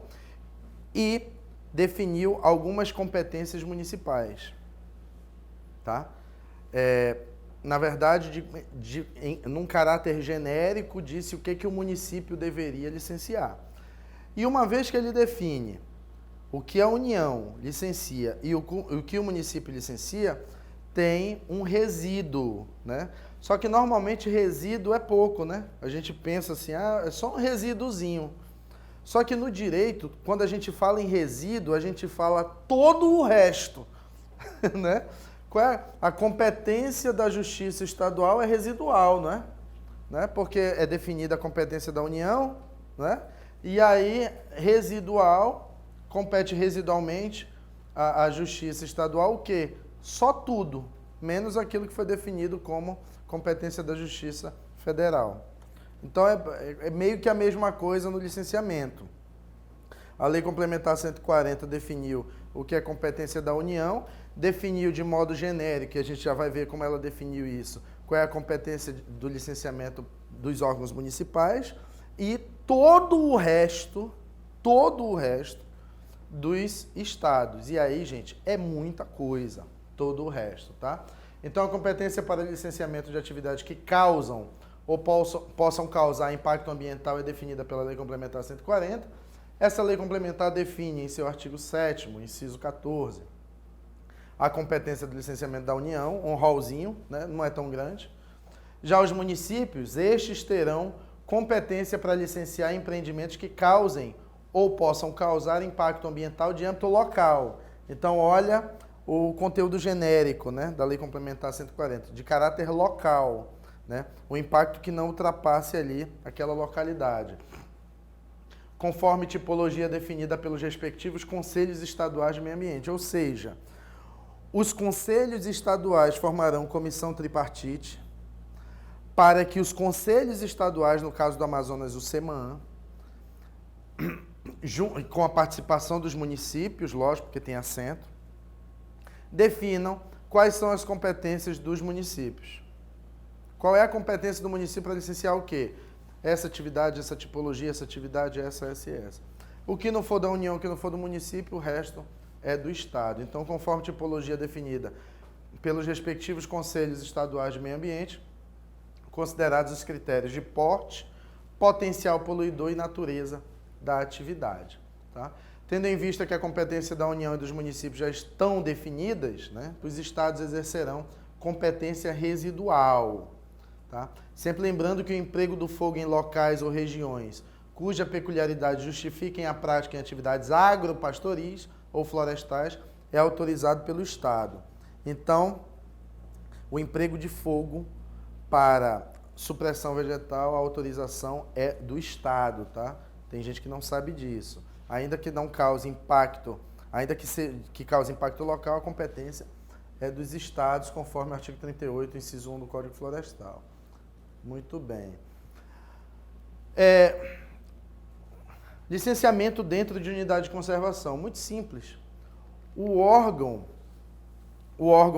e definiu algumas competências municipais. Tá? Na verdade, num caráter genérico, disse o que o município deveria licenciar. E uma vez que ele define o que a União licencia e o que o município licencia, tem um resíduo, né? Só que normalmente resíduo é pouco, né? A gente pensa assim, é só um resíduozinho. Só que no direito, quando a gente fala em resíduo, a gente fala todo o resto, né? Qual é? A competência da Justiça Estadual é residual, né? Porque é definida a competência da União, né? E aí, residual, compete residualmente a Justiça Estadual o quê? Só tudo, menos aquilo que foi definido como competência da Justiça Federal. Então, é meio que a mesma coisa no licenciamento. A Lei Complementar 140 definiu o que é competência da União, definiu de modo genérico, e a gente já vai ver como ela definiu isso, qual é a competência do licenciamento dos órgãos municipais, e todo o resto dos estados. E aí, gente, é muita coisa, todo o resto, tá? Então, a competência para licenciamento de atividades que causam ou possam causar impacto ambiental é definida pela Lei Complementar 140. Essa lei complementar define em seu artigo 7º, inciso 14, a competência do licenciamento da União, um rolzinho, né? Não é tão grande. Já os municípios, estes terão competência para licenciar empreendimentos que causem ou possam causar impacto ambiental de âmbito local. Então, olha o conteúdo genérico, né, da Lei Complementar 140, de caráter local, né, o impacto que não ultrapasse ali aquela localidade, conforme tipologia definida pelos respectivos conselhos estaduais de meio ambiente. Ou seja, os conselhos estaduais formarão comissão tripartite para que os conselhos estaduais, no caso do Amazonas, o SEMAN, com a participação dos municípios, lógico, porque tem assento, definam quais são as competências dos municípios. Qual é a competência do município para licenciar o quê? Essa atividade, essa tipologia, essa atividade, essa. O que não for da União, o que não for do município, o resto é do Estado. Então, conforme tipologia definida pelos respectivos conselhos estaduais de meio ambiente, considerados os critérios de porte, potencial poluidor e natureza da atividade. Tá? Tendo em vista que a competência da União e dos municípios já estão definidas, né, os estados exercerão competência residual. Tá? Sempre lembrando que o emprego do fogo em locais ou regiões cuja peculiaridade justifiquem a prática em atividades agropastoris ou florestais é autorizado pelo Estado. Então, o emprego de fogo para supressão vegetal, a autorização é do Estado, tá? Tem gente que não sabe disso. Ainda que não cause impacto, que cause impacto local, a competência é dos estados, conforme o artigo 38, inciso 1 do Código Florestal. Muito bem. Licenciamento dentro de unidade de conservação. Muito simples. O órgão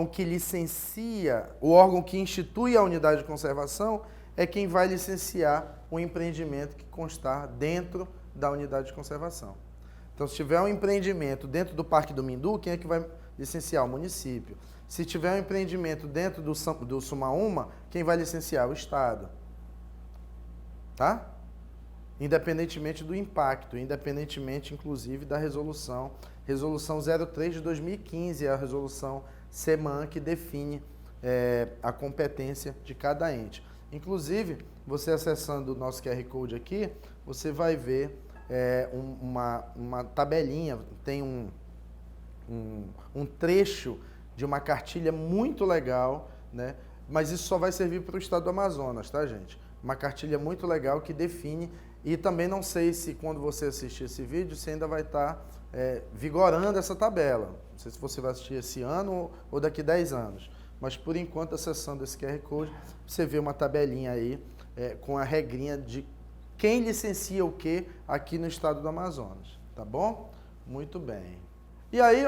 que licencia, o órgão que institui a unidade de conservação é quem vai licenciar o empreendimento que constar dentro da unidade de conservação. Então, se tiver um empreendimento dentro do Parque do Mindu, quem é que vai licenciar? O município. Se tiver um empreendimento dentro do Sumaúma, quem vai licenciar? O Estado. Tá? Independentemente do impacto, independentemente, inclusive, da resolução 03 de 2015, a resolução SEMAN, que define a competência de cada ente. Inclusive, você acessando o nosso QR Code aqui, você vai ver uma tabelinha, tem um trecho de uma cartilha muito legal, né? Mas isso só vai servir para o estado do Amazonas, tá, gente? uma cartilha muito legal que define, e também não sei se quando você assistir esse vídeo, você ainda vai estar vigorando essa tabela. Não sei se você vai assistir esse ano ou daqui 10 anos. Mas, por enquanto, acessando esse QR Code, você vê uma tabelinha aí com a regrinha de quem licencia o que aqui no estado do Amazonas. Tá bom? Muito bem. E aí,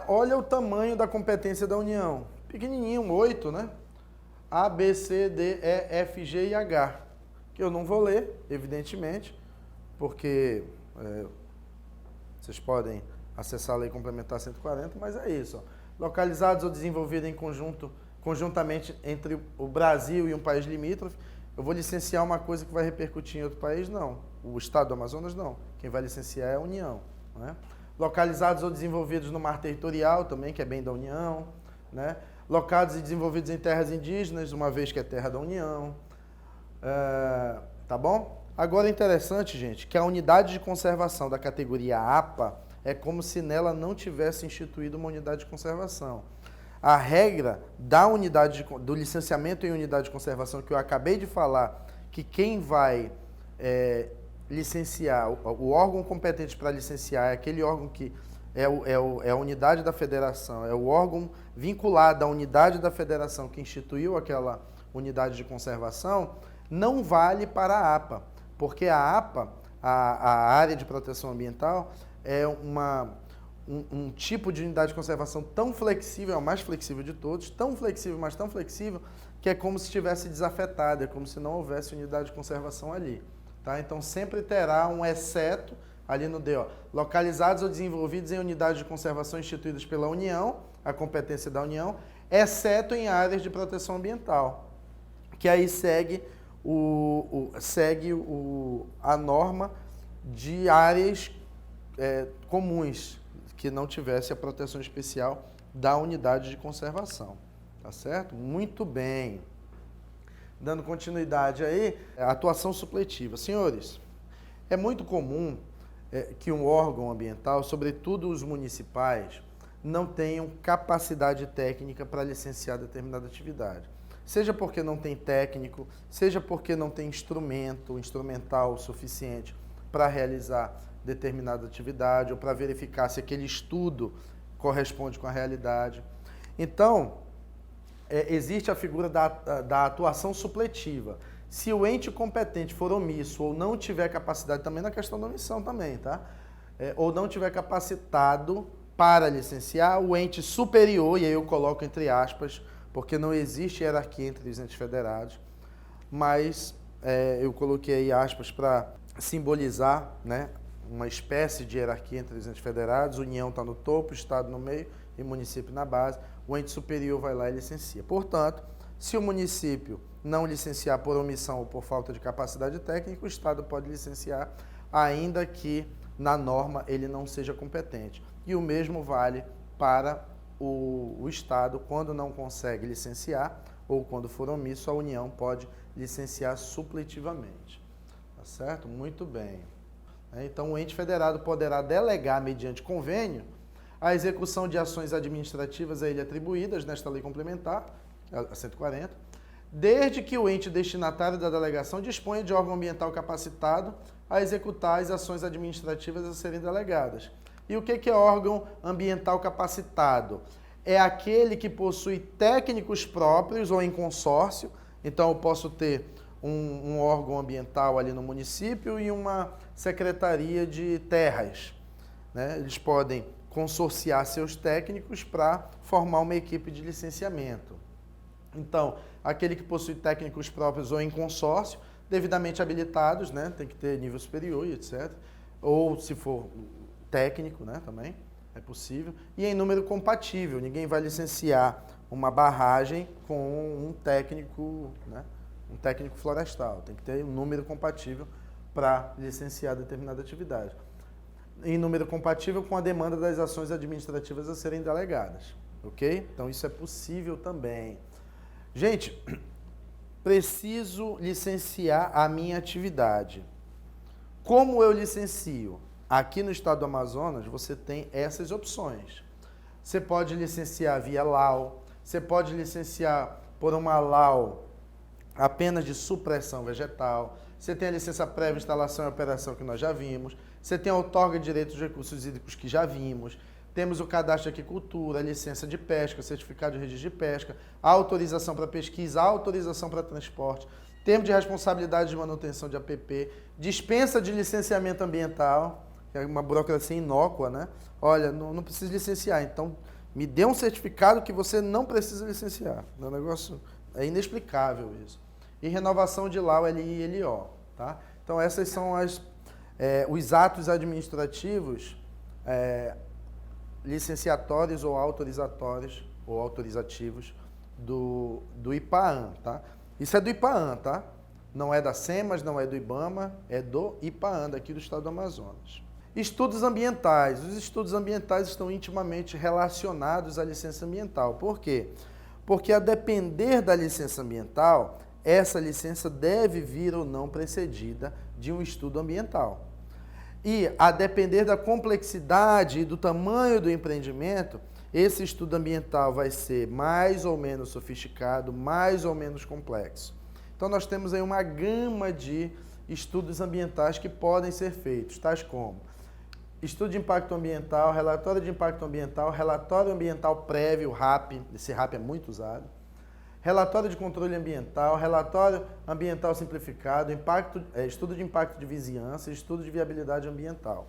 olha o tamanho da competência da União. Pequenininho, 8, né? A, B, C, D, E, F, G e H. Que eu não vou ler, evidentemente, porque vocês podem acessar a Lei Complementar 140, mas é isso. Ó. Localizados ou desenvolvidos em conjuntamente entre o Brasil e um país limítrofe. Eu vou licenciar uma coisa que vai repercutir em outro país? Não. O Estado do Amazonas, não. Quem vai licenciar é a União. Né? Localizados ou desenvolvidos no mar territorial também, que é bem da União. Né? Locados e desenvolvidos em terras indígenas, uma vez que é terra da União. Tá bom? Agora é interessante, gente, que a unidade de conservação da categoria APA é como se nela não tivesse instituído uma unidade de conservação. A regra da do licenciamento em unidade de conservação que eu acabei de falar, que quem vai licenciar, o órgão competente para licenciar é aquele órgão que é a unidade da federação, é o órgão vinculado à unidade da federação que instituiu aquela unidade de conservação, não vale para a APA, porque a APA, a área de proteção ambiental, é um tipo de unidade de conservação tão flexível, é o mais flexível de todos, tão flexível, mas tão flexível, que é como se estivesse desafetada, é como se não houvesse unidade de conservação ali. Tá? Então sempre terá um exceto ali no D, ó, localizados ou desenvolvidos em unidades de conservação instituídas pela União, a competência da União, exceto em áreas de proteção ambiental, que aí segue a norma de áreas comuns, que não tivesse a proteção especial da unidade de conservação. Tá certo? Muito bem. Dando continuidade aí, a atuação supletiva. Senhores, é muito comum que um órgão ambiental, sobretudo os municipais, não tenham capacidade técnica para licenciar determinada atividade. Seja porque não tem técnico, seja porque não tem instrumental suficiente para realizar determinada atividade ou para verificar se aquele estudo corresponde com a realidade. Então, existe a figura da atuação supletiva. Se o ente competente for omisso ou não tiver capacidade, também na questão da omissão também, tá? Ou não tiver capacitado para licenciar, o ente superior, e aí eu coloco entre aspas, porque não existe hierarquia entre os entes federados, mas eu coloquei aí aspas para simbolizar, né, uma espécie de hierarquia entre os entes federados, União está no topo, Estado no meio e município na base, o ente superior vai lá e licencia. Portanto, se o município não licenciar por omissão ou por falta de capacidade técnica, o Estado pode licenciar, ainda que na norma ele não seja competente. E o mesmo vale para o Estado, quando não consegue licenciar ou quando for omisso, a União pode licenciar supletivamente. Tá certo? Muito bem. Então, o ente federado poderá delegar, mediante convênio, a execução de ações administrativas a ele atribuídas nesta lei complementar, a 140, desde que o ente destinatário da delegação disponha de órgão ambiental capacitado a executar as ações administrativas a serem delegadas. E o que é órgão ambiental capacitado? É aquele que possui técnicos próprios ou em consórcio. Então, eu posso ter um órgão ambiental ali no município e uma secretaria de terras. Né? Eles podem consorciar seus técnicos para formar uma equipe de licenciamento. Então, aquele que possui técnicos próprios ou em consórcio, devidamente habilitados, né? Tem que ter nível superior e etc. Ou, se for técnico, né? Também é possível. E em número compatível, ninguém vai licenciar uma barragem com um técnico, né? Um técnico florestal. Tem que ter um número compatível para licenciar determinada atividade. Em número compatível com a demanda das ações administrativas a serem delegadas. Ok? Então, isso é possível também. Gente, preciso licenciar a minha atividade. Como eu licencio? Aqui no estado do Amazonas, você tem essas opções. Você pode licenciar via LAU, você pode licenciar por uma LAU apenas de supressão vegetal. Você tem a licença prévia, instalação e operação, que nós já vimos. Você tem a outorga de direitos de recursos hídricos, que já vimos. Temos o cadastro de aquicultura, a licença de pesca, certificado de registro de pesca, a autorização para pesquisa, a autorização para transporte, termo de responsabilidade de manutenção de APP, dispensa de licenciamento ambiental, que é uma burocracia inócua, né? Olha, não precisa licenciar, então me dê um certificado que você não precisa licenciar. É um negócio, é inexplicável isso. E renovação de LAU, LI e LO, tá? Então essas são os atos administrativos licenciatórios ou autorizatórios ou autorizativos do IPAAM, tá? Isso é do IPAAM, tá? Não é da SEMAS, não é do IBAMA, é do IPAAM, daqui do estado do Amazonas. Estudos ambientais. Os estudos ambientais estão intimamente relacionados à licença ambiental. Por quê? Porque a depender da licença ambiental, essa licença deve vir ou não precedida de um estudo ambiental. E, a depender da complexidade e do tamanho do empreendimento, esse estudo ambiental vai ser mais ou menos sofisticado, mais ou menos complexo. Então, nós temos aí uma gama de estudos ambientais que podem ser feitos, tais como estudo de impacto ambiental, relatório de impacto ambiental, relatório ambiental prévio, RAP, esse RAP é muito usado, relatório de controle ambiental, relatório ambiental simplificado, estudo de impacto de vizinhança, estudo de viabilidade ambiental.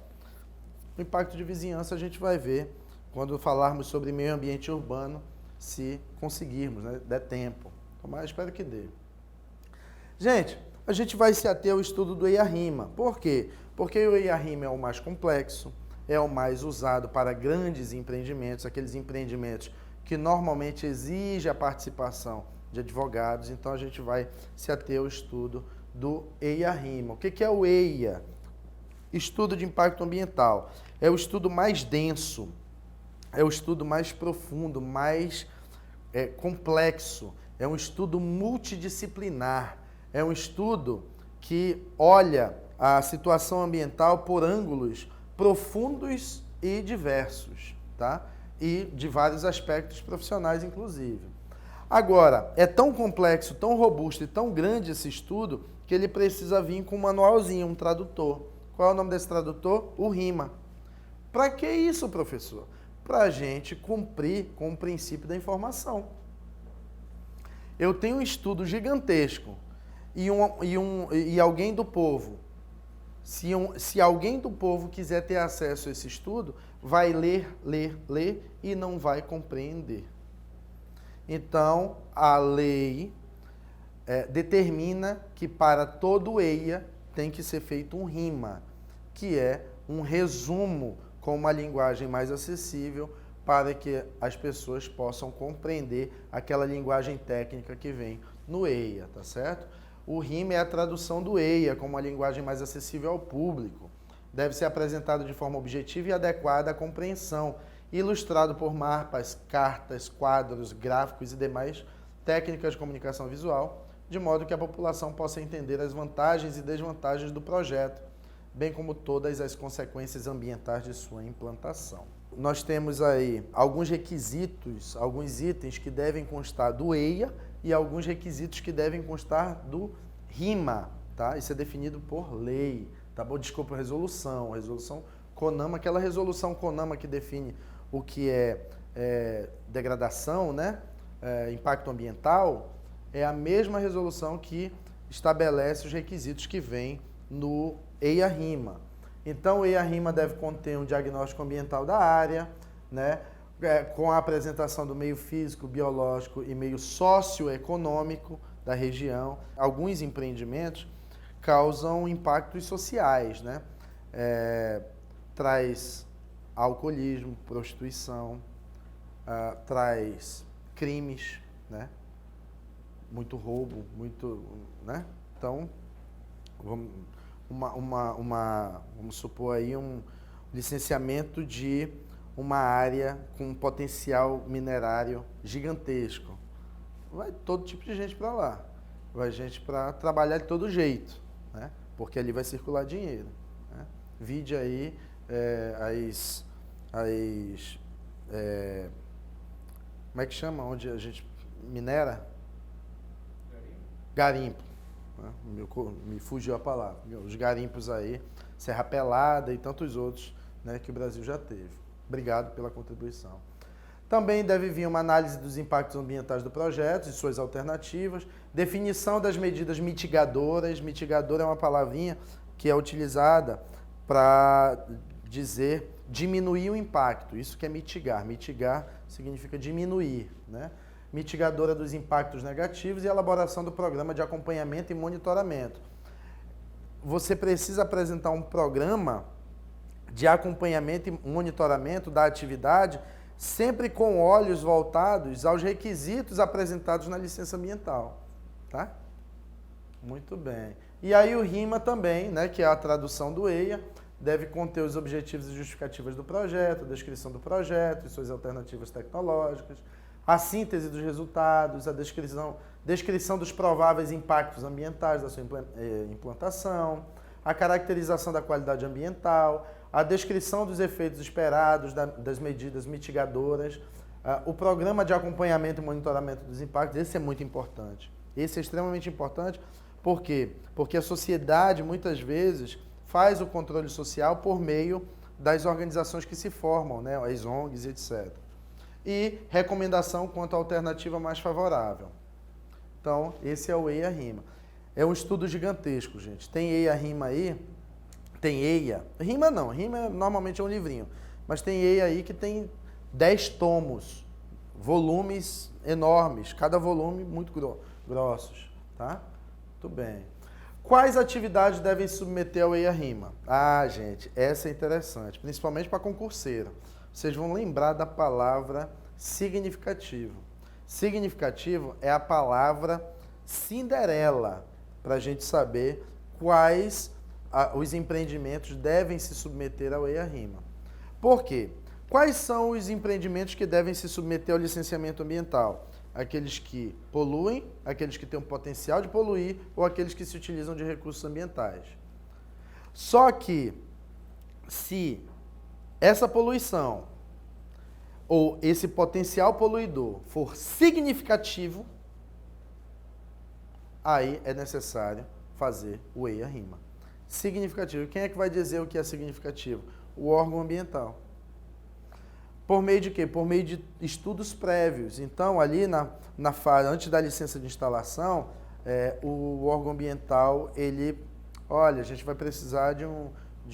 O impacto de vizinhança a gente vai ver quando falarmos sobre meio ambiente urbano, se conseguirmos, né? Der tempo. Mas espero que dê. Gente, a gente vai se ater ao estudo do EIA-RIMA. Por quê? Porque o EIA-RIMA é o mais complexo, é o mais usado para grandes empreendimentos, aqueles empreendimentos que normalmente exige a participação de advogados, então a gente vai se ater ao estudo do EIA-RIMA. O que é o EIA? Estudo de impacto ambiental. É o estudo mais denso, é o estudo mais profundo, mais complexo, é um estudo multidisciplinar, é um estudo que olha a situação ambiental por ângulos profundos e diversos, tá? E de vários aspectos profissionais, inclusive. Agora, é tão complexo, tão robusto e tão grande esse estudo que ele precisa vir com um manualzinho, um tradutor. Qual é o nome desse tradutor? O RIMA. Para que isso, professor? Para a gente cumprir com o princípio da informação. Eu tenho um estudo gigantesco e alguém do povo, se alguém do povo quiser ter acesso a esse estudo, vai ler e não vai compreender. Então, a lei determina que para todo EIA tem que ser feito um RIMA, que é um resumo com uma linguagem mais acessível para que as pessoas possam compreender aquela linguagem técnica que vem no EIA, tá certo? O RIMA é a tradução do EIA com uma linguagem mais acessível ao público. Deve ser apresentado de forma objetiva e adequada à compreensão, ilustrado por mapas, cartas, quadros, gráficos e demais técnicas de comunicação visual, de modo que a população possa entender as vantagens e desvantagens do projeto, bem como todas as consequências ambientais de sua implantação. Nós temos aí alguns requisitos, alguns itens que devem constar do EIA e alguns requisitos que devem constar do RIMA, tá? Isso é definido por lei, tá bom? Desculpa, resolução CONAMA, aquela resolução CONAMA que define o que é degradação, né? Impacto ambiental, é a mesma resolução que estabelece os requisitos que vêm no EIA-RIMA. Então, o EIA-RIMA deve conter um diagnóstico ambiental da área, né? Com a apresentação do meio físico, biológico e meio socioeconômico da região. Alguns empreendimentos causam impactos sociais, né? Traz alcoolismo, prostituição, traz crimes, né? Muito roubo, muito, né? Então, vamos supor aí um licenciamento de uma área com um potencial minerário gigantesco. Vai todo tipo de gente para lá. Vai gente para trabalhar de todo jeito, né? Porque ali vai circular dinheiro, né? Vide aí como é que chama? Onde a gente minera? garimpo, né? Me fugiu a palavra, os garimpos aí, Serra Pelada e tantos outros, né, que o Brasil já teve. Obrigado pela contribuição. Também deve vir uma análise dos impactos ambientais do projeto e suas alternativas, definição das medidas mitigadoras. Mitigador é uma palavrinha que é utilizada para dizer diminuir o impacto. Isso que é mitigar. Mitigar significa diminuir, né? Mitigadora dos impactos negativos e elaboração do programa de acompanhamento e monitoramento. Você precisa apresentar um programa de acompanhamento e monitoramento da atividade, sempre com olhos voltados aos requisitos apresentados na licença ambiental, tá? Muito bem. E aí o RIMA também, né, que é a tradução do EIA, deve conter os objetivos e justificativas do projeto, a descrição do projeto e suas alternativas tecnológicas, a síntese dos resultados, a descrição dos prováveis impactos ambientais da sua implantação, a caracterização da qualidade ambiental, a descrição dos efeitos esperados das medidas mitigadoras, o programa de acompanhamento e monitoramento dos impactos. Esse é muito importante. Esse é extremamente importante. Por quê? Porque a sociedade, muitas vezes, faz o controle social por meio das organizações que se formam, né? As ONGs, etc. E recomendação quanto à alternativa mais favorável. Então, esse é o EIA-RIMA. É um estudo gigantesco, gente. Tem EIA-RIMA aí, tem EIA. RIMA não, RIMA normalmente é um livrinho. Mas tem EIA aí que tem 10 tomos, volumes enormes, cada volume muito grossos, tá? Muito bem. Quais atividades devem submeter ao EIA-RIMA? Ah, gente, essa é interessante, principalmente para concurseiro. Vocês vão lembrar da palavra significativo. Significativo é a palavra Cinderela, para a gente saber quais os empreendimentos devem se submeter ao EIA-RIMA. Por quê? Quais são os empreendimentos que devem se submeter ao licenciamento ambiental? Aqueles que poluem, aqueles que têm um potencial de poluir ou aqueles que se utilizam de recursos ambientais. Só que, se essa poluição ou esse potencial poluidor for significativo, aí é necessário fazer o EIA-RIMA. Significativo. Quem é que vai dizer o que é significativo? O órgão ambiental. Por meio de quê? Por meio de estudos prévios. Então, ali na fase, antes da licença de instalação, o órgão ambiental, olha, a gente vai precisar de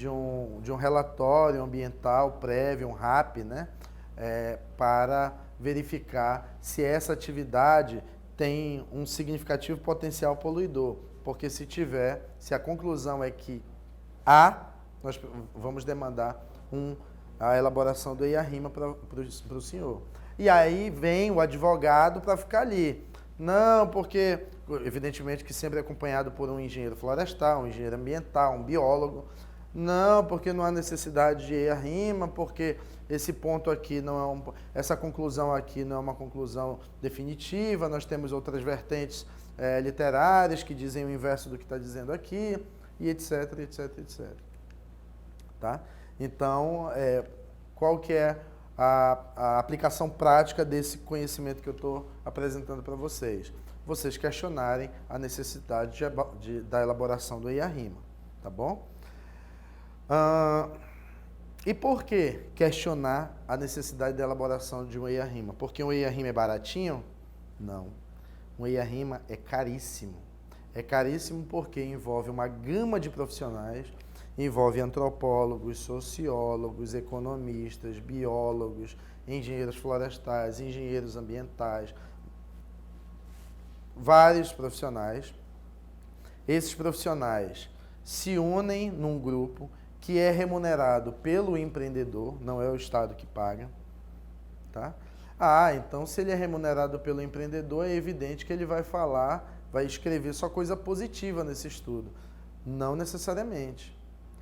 um relatório ambiental prévio, um RAP, né? Para verificar se essa atividade tem um significativo potencial poluidor. Porque se a conclusão é que nós vamos demandar a elaboração do EIA-RIMA para o senhor. E aí vem o advogado para ficar ali. Não, porque, evidentemente que sempre é acompanhado por um engenheiro florestal, um engenheiro ambiental, um biólogo. Não, porque não há necessidade de EIA-RIMA, porque esse ponto aqui essa conclusão aqui não é uma conclusão definitiva, nós temos outras vertentes literárias que dizem o inverso do que está dizendo aqui, e etc, etc, etc. Tá? Então, qual que é a aplicação prática desse conhecimento que eu estou apresentando para vocês? Vocês questionarem a necessidade da elaboração do EIA-RIMA, tá bom? E por que questionar a necessidade da elaboração de um EIA-RIMA? Porque um EIA-RIMA é baratinho? Não. Um EIA-RIMA é caríssimo. É caríssimo porque envolve uma gama de profissionais, envolve antropólogos, sociólogos, economistas, biólogos, engenheiros florestais, engenheiros ambientais, vários profissionais. Esses profissionais se unem num grupo que é remunerado pelo empreendedor, não é o Estado que paga, tá? Então se ele é remunerado pelo empreendedor, é evidente que ele vai escrever só coisa positiva nesse estudo. Não necessariamente.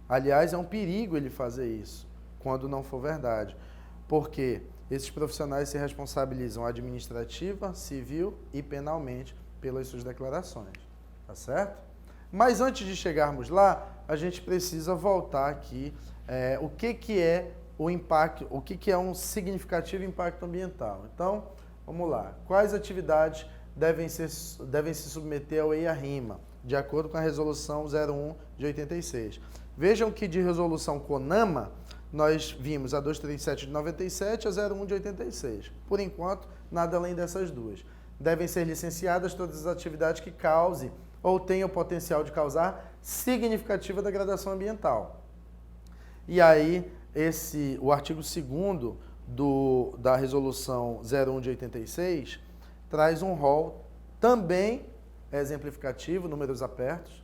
Aliás, é um perigo ele fazer isso, quando não for verdade. Porque esses profissionais se responsabilizam administrativa, civil e penalmente pelas suas declarações. Tá certo? Mas antes de chegarmos lá, a gente precisa voltar aqui o que é o impacto, o que é um significativo impacto ambiental. Então, vamos lá. Quais atividades devem se submeter ao EIA-RIMA, de acordo com a Resolução 01 de 86. Vejam que de Resolução CONAMA, nós vimos a 237 de 97 e a 01 de 86. Por enquanto, nada além dessas duas. Devem ser licenciadas todas as atividades que causem ou tenham o potencial de causar significativa degradação ambiental. E aí, o artigo 2º da Resolução 01 de 86 traz um rol também exemplificativo, números apertos,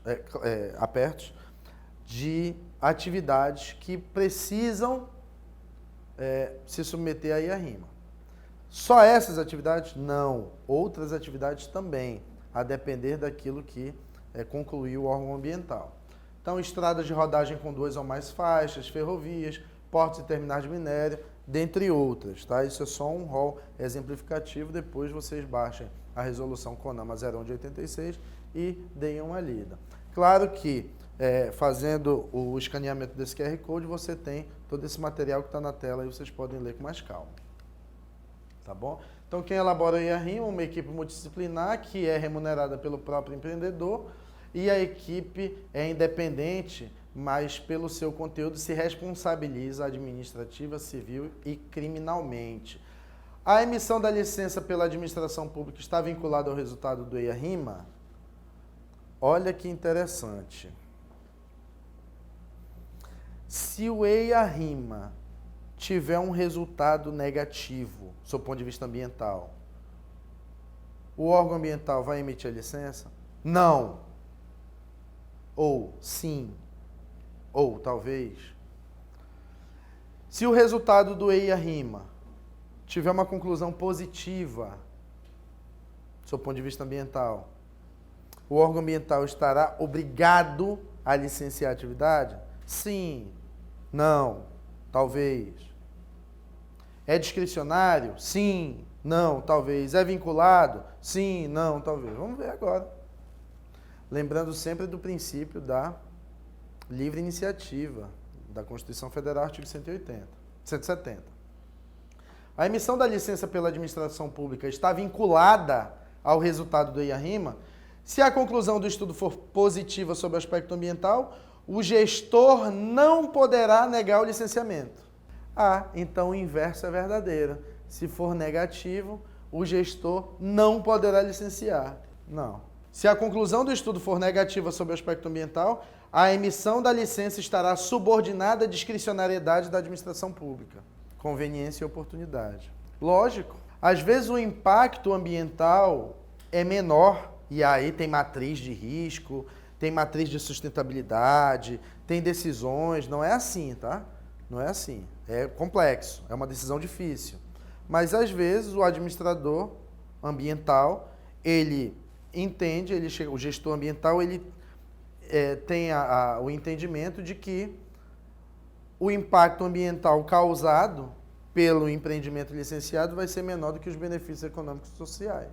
de atividades que precisam se submeter à EIA-RIMA. Só essas atividades? Não. Outras atividades também, a depender daquilo que concluiu o órgão ambiental. Então, estradas de rodagem com 2 ou mais faixas, ferrovias, portos e terminais de minério, dentre outras. Tá? Isso é só um rol exemplificativo, depois vocês baixem a resolução CONAMA 01 de 86 e deem uma lida. Claro que, fazendo o escaneamento desse QR Code, você tem todo esse material que está na tela e vocês podem ler com mais calma. Tá bom? Então, quem elabora a EIA-RIMA, uma equipe multidisciplinar que é remunerada pelo próprio empreendedor e a equipe é independente, mas pelo seu conteúdo se responsabiliza administrativa, civil e criminalmente. A emissão da licença pela administração pública está vinculada ao resultado do EIA-RIMA? Olha que interessante. Se o EIA-RIMA tiver um resultado negativo, do ponto de vista ambiental, o órgão ambiental vai emitir a licença? Não. Ou sim. Ou talvez. Se o resultado do EIA-RIMA tiver uma conclusão positiva, do ponto de vista ambiental, o órgão ambiental estará obrigado a licenciar a atividade? Sim. Não. Talvez. É discricionário? Sim. Não. Talvez. É vinculado? Sim. Não. Talvez. Vamos ver agora. Lembrando sempre do princípio da livre iniciativa da Constituição Federal, artigo 170. A emissão da licença pela administração pública está vinculada ao resultado do EIA-RIMA. Se a conclusão do estudo for positiva sobre o aspecto ambiental, o gestor não poderá negar o licenciamento. Então o inverso é verdadeiro. Se for negativo, o gestor não poderá licenciar. Não. Se a conclusão do estudo for negativa sobre o aspecto ambiental, a emissão da licença estará subordinada à discricionariedade da administração pública. Conveniência e oportunidade. Lógico, às vezes o impacto ambiental é menor, e aí tem matriz de risco, tem matriz de sustentabilidade, tem decisões, não é assim, tá? Não é assim, é complexo, é uma decisão difícil. Mas às vezes o administrador ambiental, ele entende, o gestor ambiental, ele tem o entendimento de que o impacto ambiental causado pelo empreendimento licenciado vai ser menor do que os benefícios econômicos e sociais.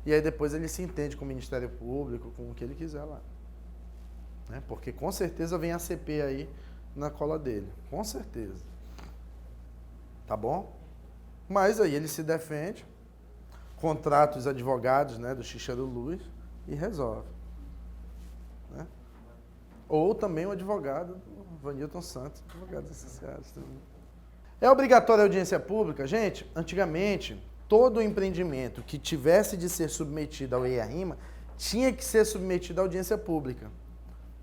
E aí depois ele se entende com o Ministério Público, com o que ele quiser lá. Né? Porque com certeza vem a CP aí na cola dele. Com certeza. Tá bom? Mas aí ele se defende, contrata os advogados, né, do Cícero Luz e resolve. Né? Ou também o advogado do Vanilton Santos, advogados associados também. É obrigatória a audiência pública? Gente, antigamente, todo empreendimento que tivesse de ser submetido ao EIA-RIMA tinha que ser submetido à audiência pública.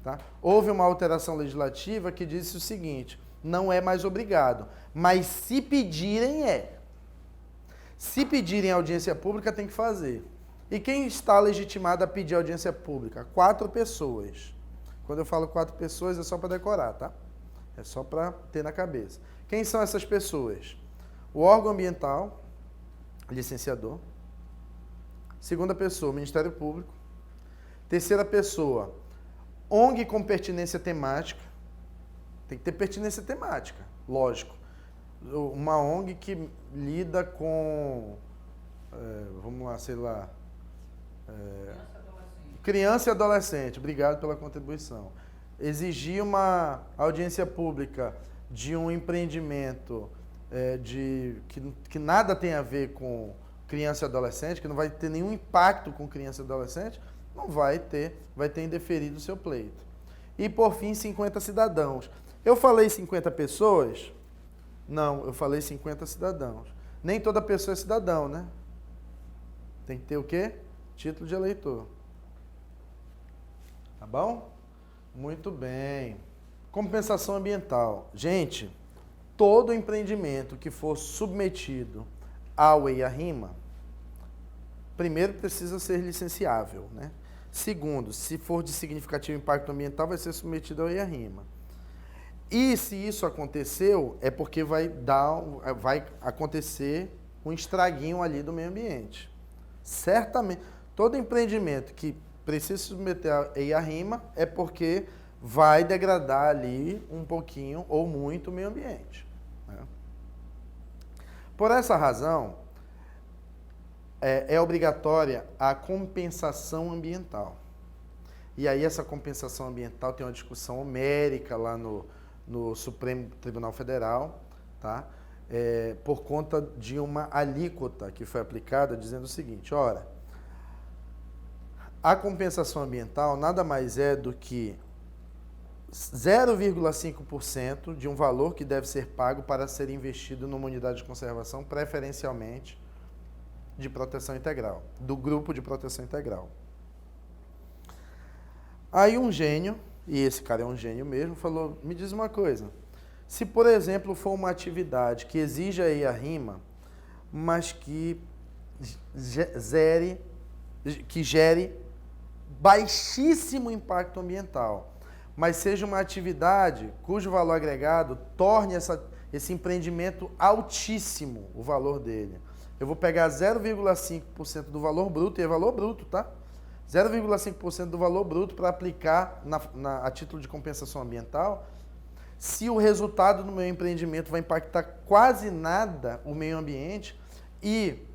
Tá? Houve uma alteração legislativa que disse o seguinte, não é mais obrigado, mas se pedirem é. Se pedirem audiência pública, tem que fazer. E quem está legitimado a pedir audiência pública? 4 pessoas. Quando eu falo 4 pessoas, é só para decorar, tá? É só para ter na cabeça. Quem são essas pessoas? O órgão ambiental, licenciador. Segunda pessoa, Ministério Público. Terceira pessoa, ONG com pertinência temática. Tem que ter pertinência temática, lógico. Uma ONG que lida com, vamos lá, sei lá, criança e adolescente. Obrigado pela contribuição. Exigir uma audiência pública de um empreendimento que nada tem a ver com criança e adolescente, que não vai ter nenhum impacto com criança e adolescente, não vai ter indeferido o seu pleito. E, por fim, 50 cidadãos. Eu falei 50 pessoas? Não, eu falei 50 cidadãos. Nem toda pessoa é cidadão, né? Tem que ter o quê? Título de eleitor. Tá bom? Muito bem. Compensação ambiental. Gente, todo empreendimento que for submetido ao EIA-RIMA, primeiro precisa ser licenciável, né? Segundo, se for de significativo impacto ambiental, vai ser submetido ao EIA-RIMA. E se isso aconteceu, é porque vai acontecer um estraguinho ali do meio ambiente. Certamente, todo empreendimento que precisa submeter a EIA-RIMA é porque vai degradar ali um pouquinho ou muito o meio ambiente, né? Por essa razão, é obrigatória a compensação ambiental. E aí essa compensação ambiental tem uma discussão homérica lá no Supremo Tribunal Federal, tá? Por conta de uma alíquota que foi aplicada dizendo o seguinte, ora, a compensação ambiental nada mais é do que 0,5% de um valor que deve ser pago para ser investido numa unidade de conservação, preferencialmente de proteção integral, do grupo de proteção integral. Aí um gênio, e esse cara é um gênio mesmo, falou, me diz uma coisa, se por exemplo for uma atividade que exija aí a RIMA, mas que gere baixíssimo impacto ambiental, mas seja uma atividade cujo valor agregado torne esse empreendimento altíssimo, o valor dele. Eu vou pegar 0,5% do valor bruto, e é valor bruto, tá? 0,5% do valor bruto para aplicar a título de compensação ambiental, se o resultado do meu empreendimento vai impactar quase nada o meio ambiente e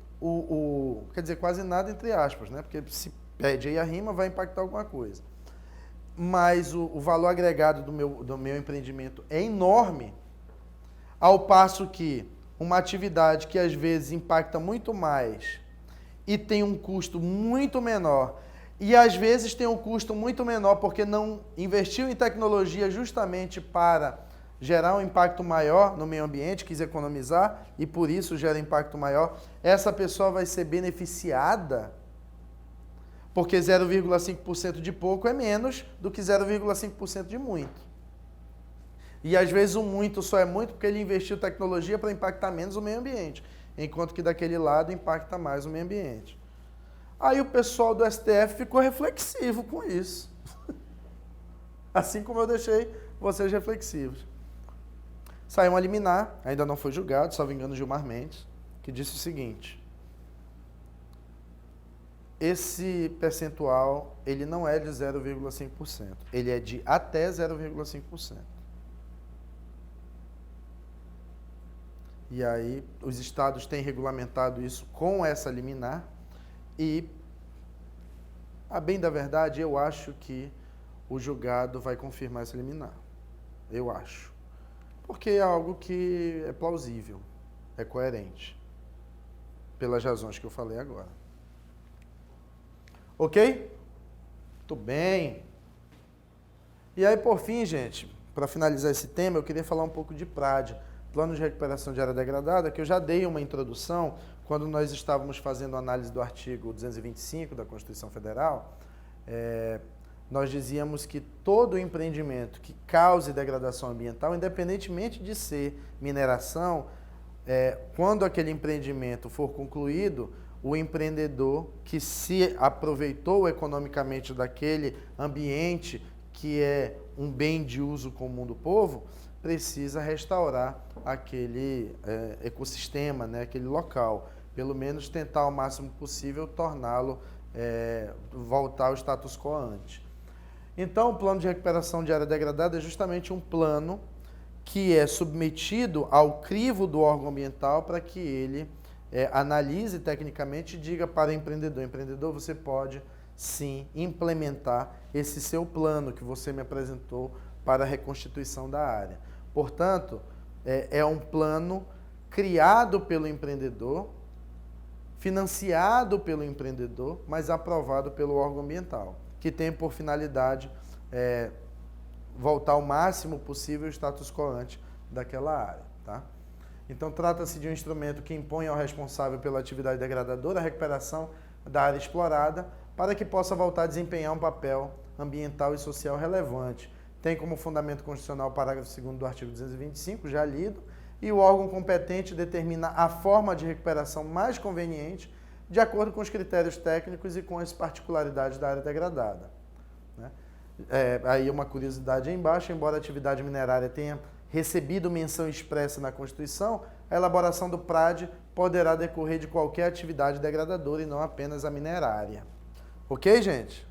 quer dizer, quase nada entre aspas, né? Porque se pede aí a RIMA, vai impactar alguma coisa. Mas o valor agregado do meu empreendimento é enorme, ao passo que uma atividade que às vezes impacta muito mais e tem um custo muito menor, e às vezes tem um custo muito menor porque não investiu em tecnologia justamente para gerar um impacto maior no meio ambiente, quis economizar e por isso gera impacto maior, essa pessoa vai ser beneficiada porque 0,5% de pouco é menos do que 0,5% de muito. E às vezes o muito só é muito porque ele investiu tecnologia para impactar menos o meio ambiente, enquanto que daquele lado impacta mais o meio ambiente. Aí o pessoal do STF ficou reflexivo com isso. Assim como eu deixei vocês reflexivos. Saiu uma liminar, ainda não foi julgado, salvo engano, Gilmar Mendes, que disse o seguinte: esse percentual, ele não é de 0,5%, ele é de até 0,5%. E aí, os estados têm regulamentado isso com essa liminar e, a bem da verdade, eu acho que o julgado vai confirmar essa liminar. Eu acho. Porque é algo que é plausível, é coerente, pelas razões que eu falei agora. Ok? Muito bem. E aí, por fim, gente, para finalizar esse tema, eu queria falar um pouco de PRAD, Plano de Recuperação de Área Degradada, que eu já dei uma introdução quando nós estávamos fazendo análise do artigo 225 da Constituição Federal. Nós dizíamos que todo empreendimento que cause degradação ambiental, independentemente de ser mineração, quando aquele empreendimento for concluído, o empreendedor que se aproveitou economicamente daquele ambiente, que é um bem de uso comum do povo, precisa restaurar aquele ecossistema, né, aquele local. Pelo menos tentar ao máximo possível torná-lo, voltar ao status quo antes. Então, o plano de recuperação de área degradada é justamente um plano que é submetido ao crivo do órgão ambiental para que ele analise tecnicamente e diga para o empreendedor: empreendedor, você pode sim implementar esse seu plano que você me apresentou para a reconstituição da área. Portanto, é um plano criado pelo empreendedor, financiado pelo empreendedor, mas aprovado pelo órgão ambiental, que tem por finalidade voltar ao máximo possível o status quo ante daquela área. Tá? Então, trata-se de um instrumento que impõe ao responsável pela atividade degradadora a recuperação da área explorada para que possa voltar a desempenhar um papel ambiental e social relevante. Tem como fundamento constitucional o parágrafo 2º do artigo 225, já lido, e o órgão competente determina a forma de recuperação mais conveniente de acordo com os critérios técnicos e com as particularidades da área degradada. Né? Aí uma curiosidade aí embaixo, embora a atividade minerária tenha recebido menção expressa na Constituição, a elaboração do PRAD poderá decorrer de qualquer atividade degradadora e não apenas a minerária. Ok, gente?